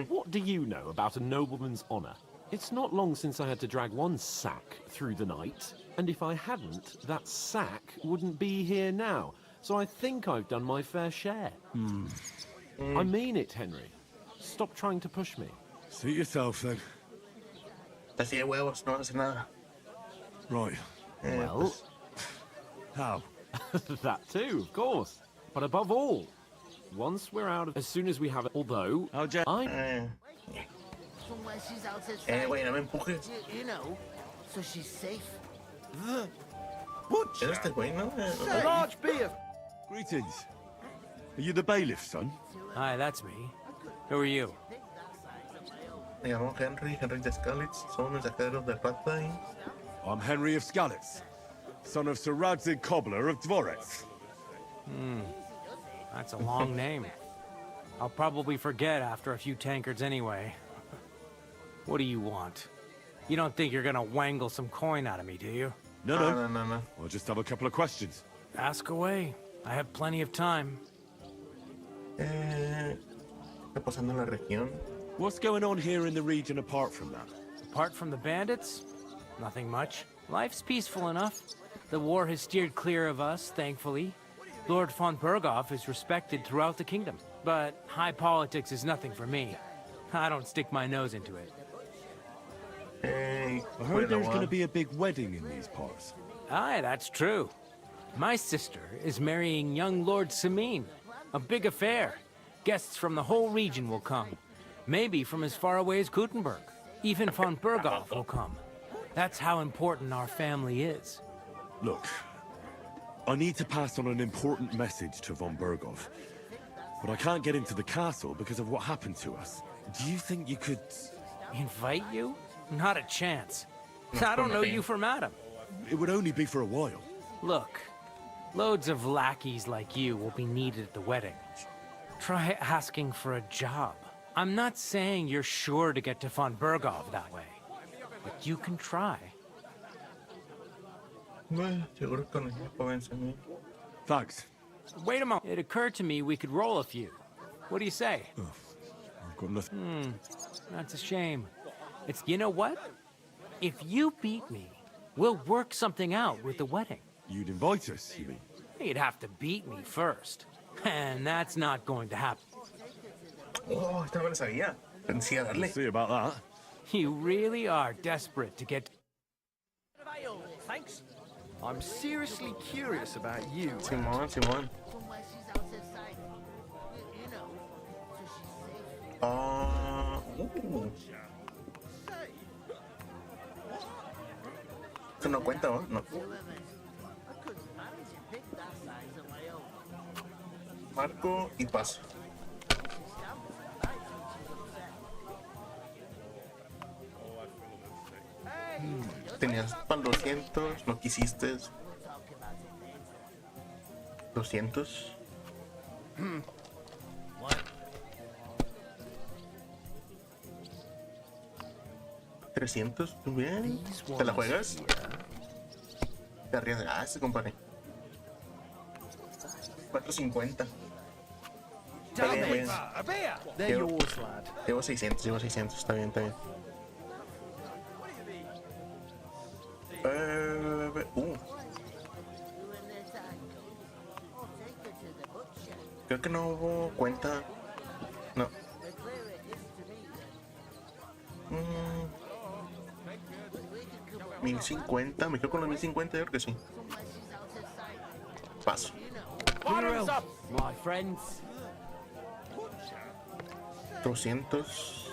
Speaker 8: What do you know about a nobleman's honor? It's not long since I had to drag one sack through the night, and if I hadn't, that sack wouldn't be here now. So I think I've done my fair share. I mean it, Henry. Stop trying to push me.
Speaker 2: Suit yourself, then.
Speaker 1: Así de huevos, no hace nada.
Speaker 2: Right.
Speaker 8: Well,
Speaker 2: how?
Speaker 8: That too, of course. But above all, once we're out of... As soon as we have it... Although,
Speaker 1: Güey, no me empujes.
Speaker 3: You know, so she's safe.
Speaker 1: ¿Es este güey, no?
Speaker 14: A large beer.
Speaker 2: Greetings. Are you the bailiff's son?
Speaker 14: Hi, that's me. Who are you?
Speaker 1: Me llamo Henry de Skalitz. Somos mensajeros del Papa y...
Speaker 2: I'm Henry of Skalitz, son of Sir Radzig Cobbler of Dvorets.
Speaker 14: That's a long name. I'll probably forget after a few tankards anyway. What do you want? You don't think you're gonna wangle some coin out of me, do you?
Speaker 2: No.
Speaker 1: No.
Speaker 2: I'll just have a couple of questions.
Speaker 14: Ask away. I have plenty of time.
Speaker 1: ¿Qué está pasando en la región?
Speaker 2: What's going on here in the region apart from that?
Speaker 14: Apart from the bandits? Nothing much. Life's peaceful enough. The war has steered clear of us, thankfully. Lord von Berghoff is respected throughout the kingdom. But high politics is nothing for me. I don't stick my nose into it.
Speaker 2: Hey, I heard there's going to be a big wedding in these parts.
Speaker 14: Aye, that's true. My sister is marrying young Lord Samin. A big affair. Guests from the whole region will come. Maybe from as far away as Gutenberg. Even von Berghoff will come. That's how important our family is.
Speaker 2: Look, I need to pass on an important message to von Berghoff. But I can't get into the castle because of what happened to us. Do you think you could...
Speaker 14: Invite you? Not a chance. I don't know you from Adam.
Speaker 2: It would only be for a while.
Speaker 14: Look, loads of lackeys like you will be needed at the wedding. Try asking for a job. I'm not saying you're sure to get to von Berghoff that way, but you can try.
Speaker 2: Thanks.
Speaker 14: Wait a moment. It occurred to me we could roll a few. What do you say?
Speaker 2: Oh, I've got nothing.
Speaker 14: That's a shame. You know what? If you beat me, we'll work something out with the wedding.
Speaker 2: You'd invite us, you mean?
Speaker 14: You'd have to beat me first. And that's not going to happen.
Speaker 1: Oh, esta no me la sabía. Pensé a darle.
Speaker 2: See about that.
Speaker 14: You really are desperate to get...
Speaker 5: Thanks. I'm seriously curious about you.
Speaker 1: Simón. Esto no cuenta, ¿no? No. Marco y paso. Tenías para 200, no quisiste. 200. 300, bien. ¿Te la juegas? Te arriesgaste, compadre. 450. Está bien. Llevo 600, está bien. Creo que no hubo cuenta. No. 1050, me quedo con los 1050, yo creo que sí. Paso.
Speaker 14: My friends.
Speaker 1: 200.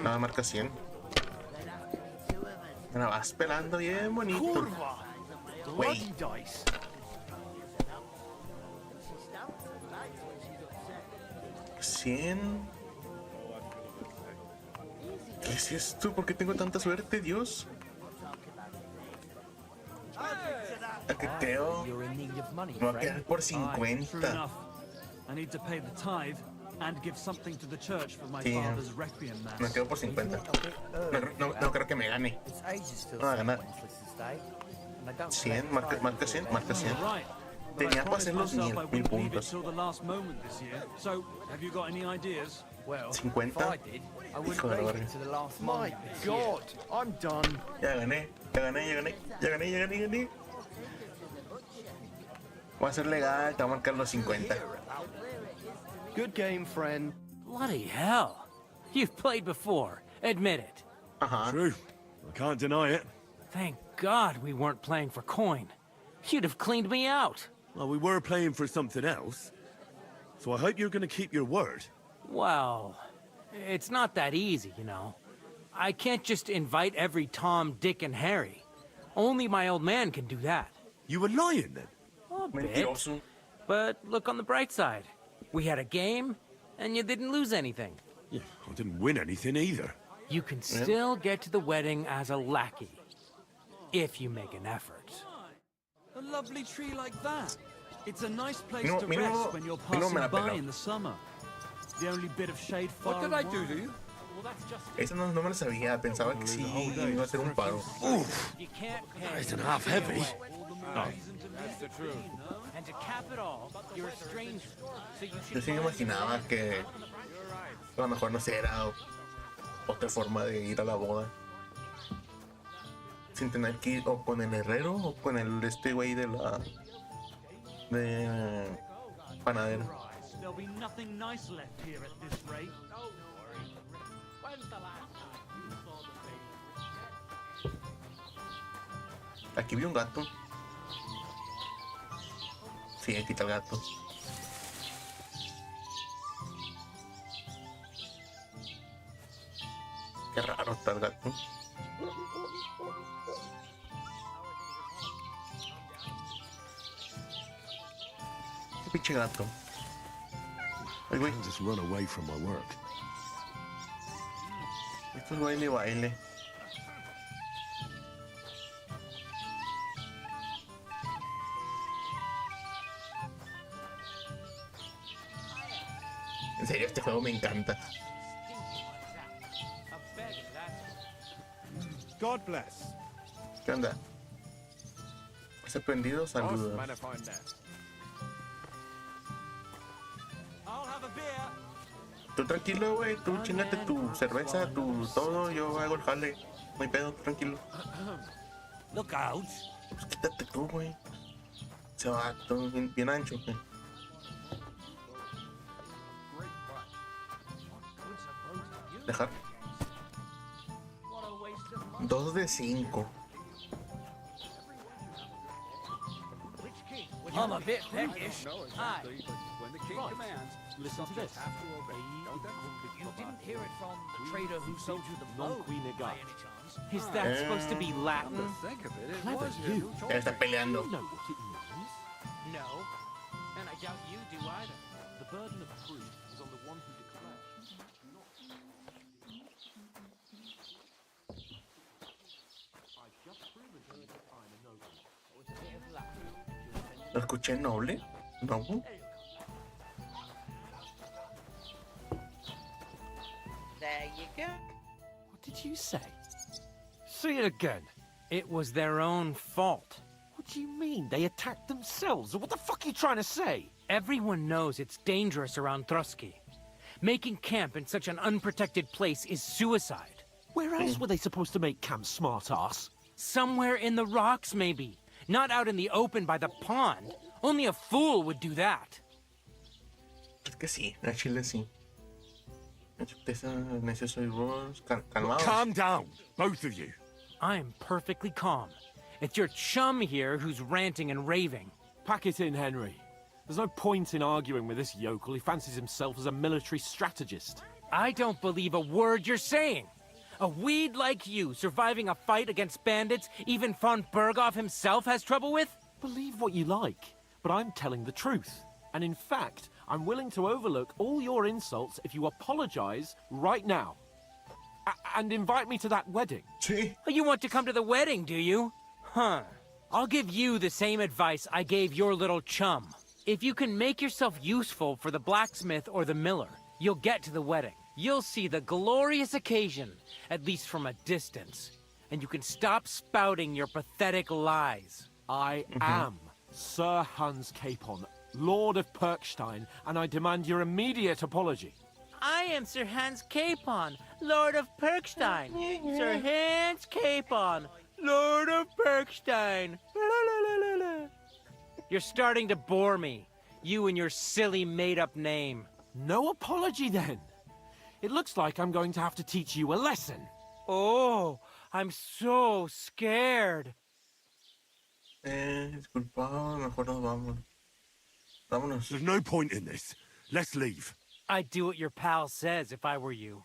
Speaker 1: Nada, marca 100. Me la vas pelando bien bonito. Wey. 100. ¿Qué es esto? ¿Por qué tengo tanta suerte, Dios? Creo. Me voy a quedar por 50. Sí, me quedo por 50. No creo que me gane. No va a ganar. 100, marca 100. Tenía para hacer los 1000 puntos. 50. Hijo de la verga.
Speaker 5: My God, I'm done.
Speaker 1: Ya gané. Voy a ser legal, te voy a marcar los 50.
Speaker 5: Good game, friend.
Speaker 14: Bloody hell. You've played before. Admit it.
Speaker 2: True. I can't deny it.
Speaker 14: Thank God we weren't playing for coin. You'd have cleaned me out.
Speaker 2: Well, we were playing for something else. So I hope you're going to keep your word.
Speaker 14: Well, it's not that easy, you know. I can't just invite every Tom, Dick, and Harry. Only my old man can do that.
Speaker 2: You were lying then?
Speaker 14: A bit. But look on the bright side. We had a game, and you didn't lose anything.
Speaker 2: Yeah, I didn't win anything either.
Speaker 14: You can still get to the wedding as a lackey. If you make an effort.
Speaker 15: A lovely tree like that. It's a nice place to rest when you're passing by in the summer. The only bit of shade far
Speaker 5: What did I do to you?
Speaker 1: Esa no me la sabía, pensaba que sí iba a ser un paro.
Speaker 2: Oof, that isn't half heavy.
Speaker 14: No. And to cap it all, you're a stranger. So you
Speaker 1: Yo sí me imaginaba que a lo mejor no sé, era otra forma de ir a la boda. Sin tener que ir o con el herrero o con este güey de la... de... panadero.
Speaker 15: There'll be nothing nice left here at this rate.
Speaker 1: Aquí vi un gato. Sí, aquí está el gato. Qué raro está el gato. Qué pinche gato. Ay, güey.
Speaker 2: Just run away from my work.
Speaker 1: Esto es baile, baile. En serio, este juego me encanta.
Speaker 10: God bless.
Speaker 1: ¿Qué onda? ¿Has aprendido? Saludos. Tú tranquilo, güey. Tú chingate tu cerveza, tu todo. Yo hago el jale. No hay pedo, tú tranquilo.
Speaker 6: Look out.
Speaker 1: Pues quítate tú, güey. Se va todo bien ancho, güey. Dejar. 2 de 5.
Speaker 6: I'm a bit peckish. Aye.
Speaker 15: When the king commands,
Speaker 8: listen to this.
Speaker 6: You didn't hear it from the trader who sold you the boat, by any chance?
Speaker 14: Is that supposed to be Latin?
Speaker 8: Clever you.
Speaker 1: Ya está peleando.
Speaker 8: You know what it means.
Speaker 6: No. And I doubt you do either.
Speaker 8: The burden of proof is on the one who declares, not I've just proven to you that I'm a nobleman.
Speaker 6: With a bit of luck.
Speaker 1: ¿Lo escuché noble? No.
Speaker 3: There you go.
Speaker 8: What did you say?
Speaker 14: Say it again. It was their own fault.
Speaker 8: What do you mean? They attacked themselves? What the fuck are you trying to say?
Speaker 14: Everyone knows it's dangerous around Trotsky. Making camp in such an unprotected place is suicide.
Speaker 8: Where else were they supposed to make camp, smart-ass?
Speaker 14: Somewhere in the rocks, maybe. Not out in the open by the pond. Only a fool would do that.
Speaker 1: Es que sí, a Chile sí. Necios soy vos. Calmaos.
Speaker 2: Calm down, both of you.
Speaker 14: I'm perfectly calm. It's your chum here who's ranting and raving.
Speaker 8: Pack it in, Henry. There's no point in arguing with this yokel. He fancies himself as a military strategist.
Speaker 14: I don't believe a word you're saying. A weed like you surviving a fight against bandits even von Berghoff himself has trouble with?
Speaker 8: Believe what you like, but I'm telling the truth. And in fact, I'm willing to overlook all your insults if you apologize right now. And invite me to that wedding.
Speaker 1: Sí.
Speaker 14: You want to come to the wedding, do you? Huh. I'll give you the same advice I gave your little chum. If you can make yourself useful for the blacksmith or the miller, you'll get to the wedding. You'll see the glorious occasion, at least from a distance. And you can stop spouting your pathetic lies.
Speaker 8: I am Sir Hans Capon, Lord of Perkstein, and I demand your immediate apology.
Speaker 14: I am Sir Hans Capon, Lord of Perkstein. Sir Hans Capon, Lord of Perkstein. You're starting to bore me. You and your silly made-up name.
Speaker 8: No apology, then. It looks like I'm going to have to teach you a lesson.
Speaker 14: Oh, I'm so scared.
Speaker 1: Disculpa, mejor nos vamos. Vámonos.
Speaker 2: There's no point in this. Let's leave.
Speaker 14: I'd do what your pal says if I were you.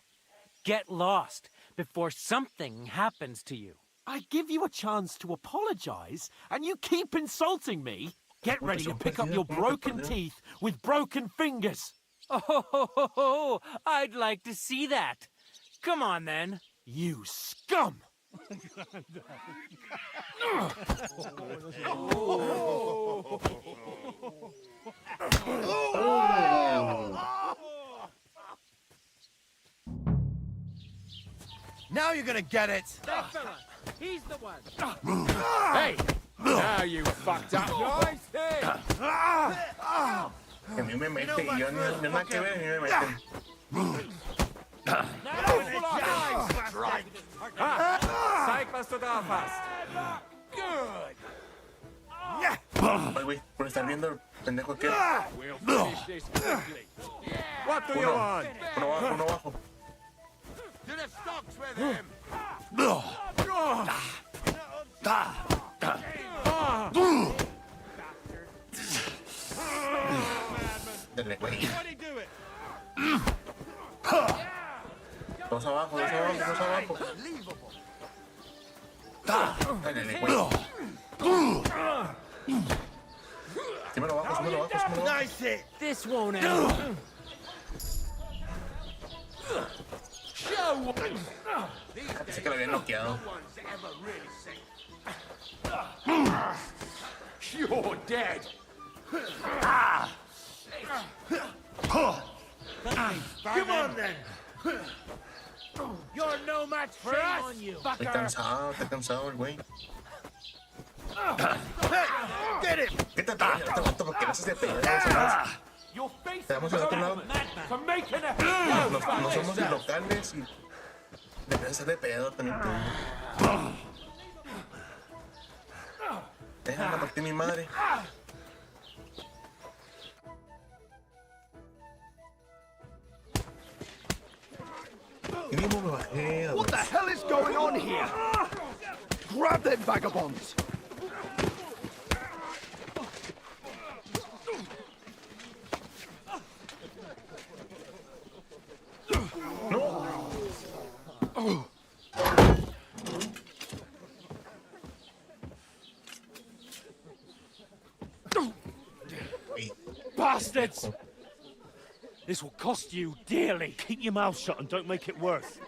Speaker 14: Get lost before something happens to you.
Speaker 8: I give you a chance to apologize, and you keep insulting me. Get ready to pick up your broken teeth with broken fingers.
Speaker 14: Oh, I'd like to see that. Come on, then.
Speaker 8: You scum!
Speaker 5: Now you're gonna get it!
Speaker 6: That fella, he's the one.
Speaker 10: Hey! Now you fucked up.
Speaker 5: Nice hit!
Speaker 1: Que a mí me mete y yo no nada que ver, a mí me meten.
Speaker 6: Now,
Speaker 1: Ay, güey, por estar viendo el pendejo aquel.
Speaker 2: What do you want?
Speaker 1: Uno abajo, uno abajo. Dale, güey. Dos abajo, dos abajo, dos abajo. Dale, güey. Símelo abajo, símelo abajo, símelo abajo.
Speaker 14: This won't end.
Speaker 1: Pensé que lo habían noqueado.
Speaker 14: You're dead.
Speaker 11: Come on then.
Speaker 14: You're no match for us.
Speaker 1: Estoy cansado el güey.
Speaker 11: Get him.
Speaker 1: Quítate, porque no haces de pedo. Te damos al otro lado. No somos locales y le puedes hacer de pedo también tú. Déjame partir mi madre. Y mismo me bajé.
Speaker 5: What the hell is going on here? Grab them vagabonds!
Speaker 11: Bastards! This will cost you dearly. Keep your mouth shut and don't make it worse.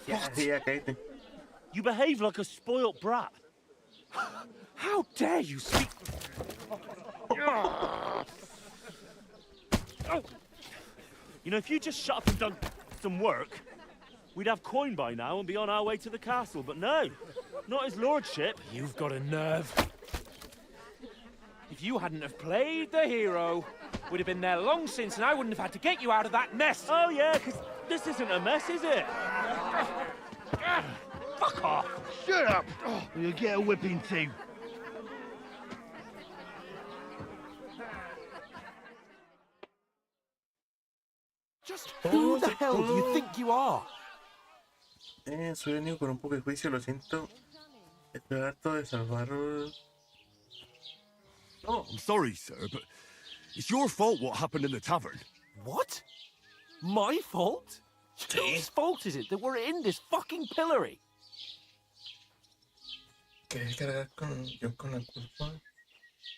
Speaker 1: Yeah, cállate.
Speaker 11: You behave like a spoilt brat. How dare you speak... You know, if you just shut up and done some work, we'd have coin by now and be on our way to the castle, but no, not his lordship. You've got a nerve. If you hadn't have played the hero, we'd have been there long since and I wouldn't have had to get you out of that mess. Oh yeah, because this isn't a mess, is it? Fuck off.
Speaker 10: Shut up! You'll get a whipping too.
Speaker 8: Just who the hell do you think you are?
Speaker 1: Soy el único con un poco de juicio, lo siento. Estoy harto de salvarlos.
Speaker 2: Oh, I'm sorry, sir, but it's your fault what happened in the tavern.
Speaker 8: What? My fault? Whose fault is it that we're in this fucking pillory?
Speaker 1: ¿Querés cargar yo con la culpa?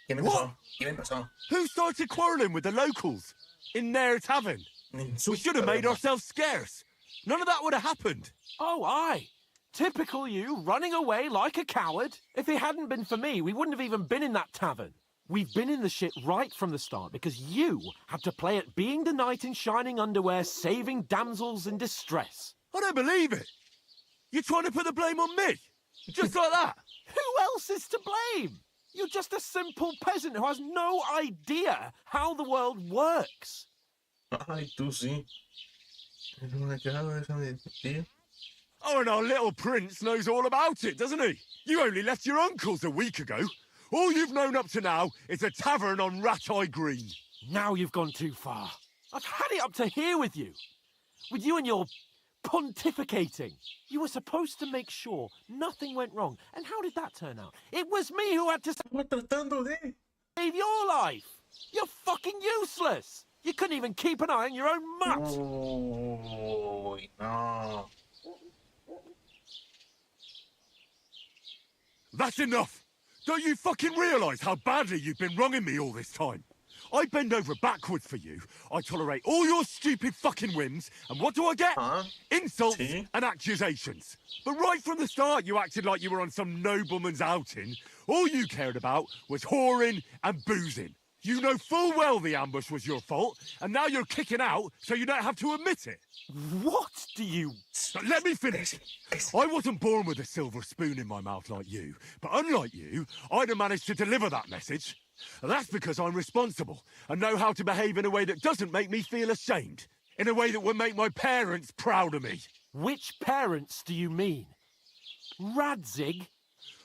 Speaker 1: ¿Quién empezó? ¿Quién empezó?
Speaker 2: Who started quarrelling with the locals in their tavern? We should have made ourselves scarce. None of that would have happened.
Speaker 8: Oh, aye. Typical you, running away like a coward. If it hadn't been for me, we wouldn't have even been in that tavern. We've been in the shit right from the start because you had to play at being the knight in shining underwear, saving damsels in distress.
Speaker 2: I don't believe it. You're trying to put the blame on me? Just like that?
Speaker 8: Who else is to blame? You're just a simple peasant who has no idea how the world works.
Speaker 1: Ay, tú sí.
Speaker 2: Oh, and our little prince knows all about it, doesn't he? You only left your uncle's a week ago. All you've known up to now is a tavern on Rat-Eye Green.
Speaker 8: Now you've gone too far. I've had it up to here with you. With you and your pontificating. You were supposed to make sure nothing went wrong. And how did that turn out? It was me who had to save your life. You're fucking useless. You couldn't even keep an eye on your own mutt.
Speaker 1: Oh, no.
Speaker 2: That's enough. Don't you fucking realise how badly you've been wronging me all this time? I bend over backwards for you. I tolerate all your stupid fucking whims. And what do I get? Insults and accusations. But right from the start, you acted like you were on some nobleman's outing. All you cared about was whoring and boozing. You know full well the ambush was your fault, and now you're kicking out so you don't have to admit it.
Speaker 8: What do you...
Speaker 2: Let me finish. I wasn't born with a silver spoon in my mouth like you, but unlike you, I'd have managed to deliver that message. That's because I'm responsible and know how to behave in a way that doesn't make me feel ashamed. In a way that would make my parents proud of me.
Speaker 8: Which parents do you mean? Radzig?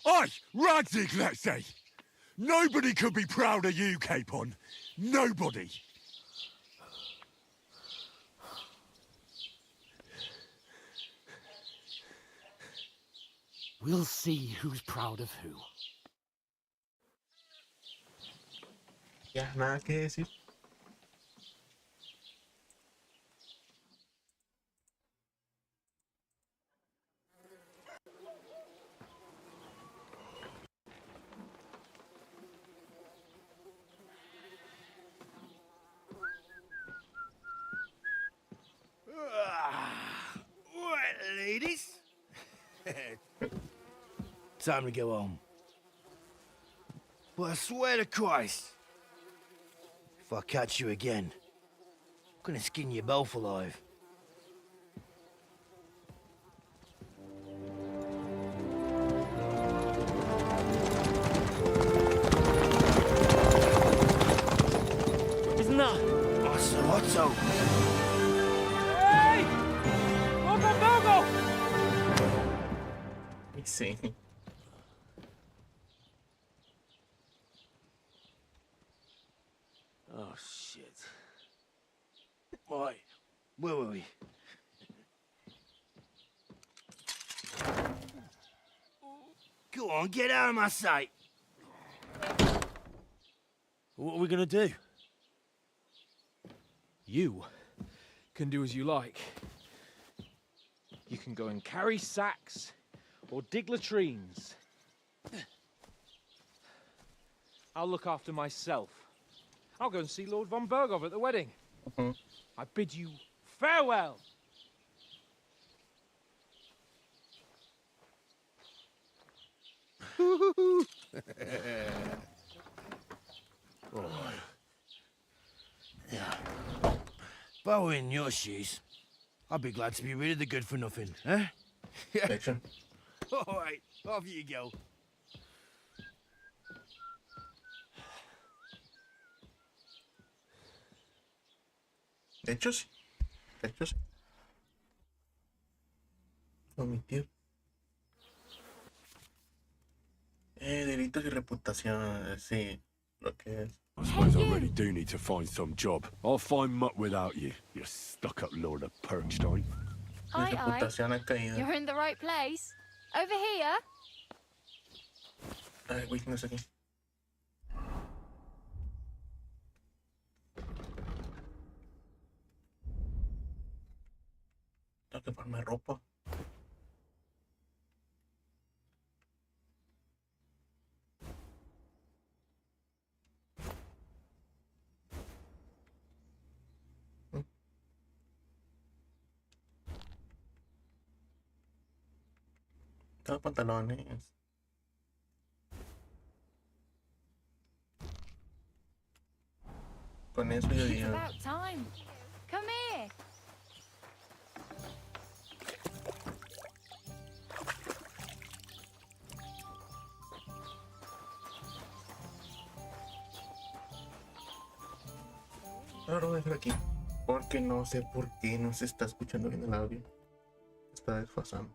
Speaker 2: Aye, Radzig, let's say. Nobody could be proud of you, Capon. Nobody.
Speaker 8: We'll see who's proud of who.
Speaker 1: Ya, nada que decir.
Speaker 5: Right, ladies. Time to go home. But I swear to Christ, if I catch you again, I'm gonna skin you both alive.
Speaker 11: Isn't that?
Speaker 5: Otto.
Speaker 8: Hey! Open Bogo!
Speaker 1: Sí.
Speaker 5: Oh, shit. Right, where were we? Go on, get out of my sight.
Speaker 11: What are we gonna do?
Speaker 8: You can do as you like. You can go and carry sacks or dig latrines. I'll look after myself. I'll go and see Lord von Berghoff at the wedding. I bid you farewell.
Speaker 5: Yeah. If I were in your shoes, I'd be glad to be rid of the good for nothing, eh? Yeah. All right, off you go.
Speaker 1: De hecho, sí. De hecho, sí. Omitir. Delitos y reputación, sí, lo que es.
Speaker 2: I suppose I really do need to find some job. I'll find muck without you, you stuck-up lord of Perkstein.
Speaker 1: Mi reputación ha caído.
Speaker 16: You're in the right place. Over here.
Speaker 1: Ay, güey, no sé qué. Tengo que ponerme ropa. Tengo pantalones. Con eso yo
Speaker 16: It's
Speaker 1: digo.
Speaker 16: about time. Come here.
Speaker 1: Ahora lo voy a dejar aquí. Porque no sé por qué no se está escuchando bien el audio. Está desfasando.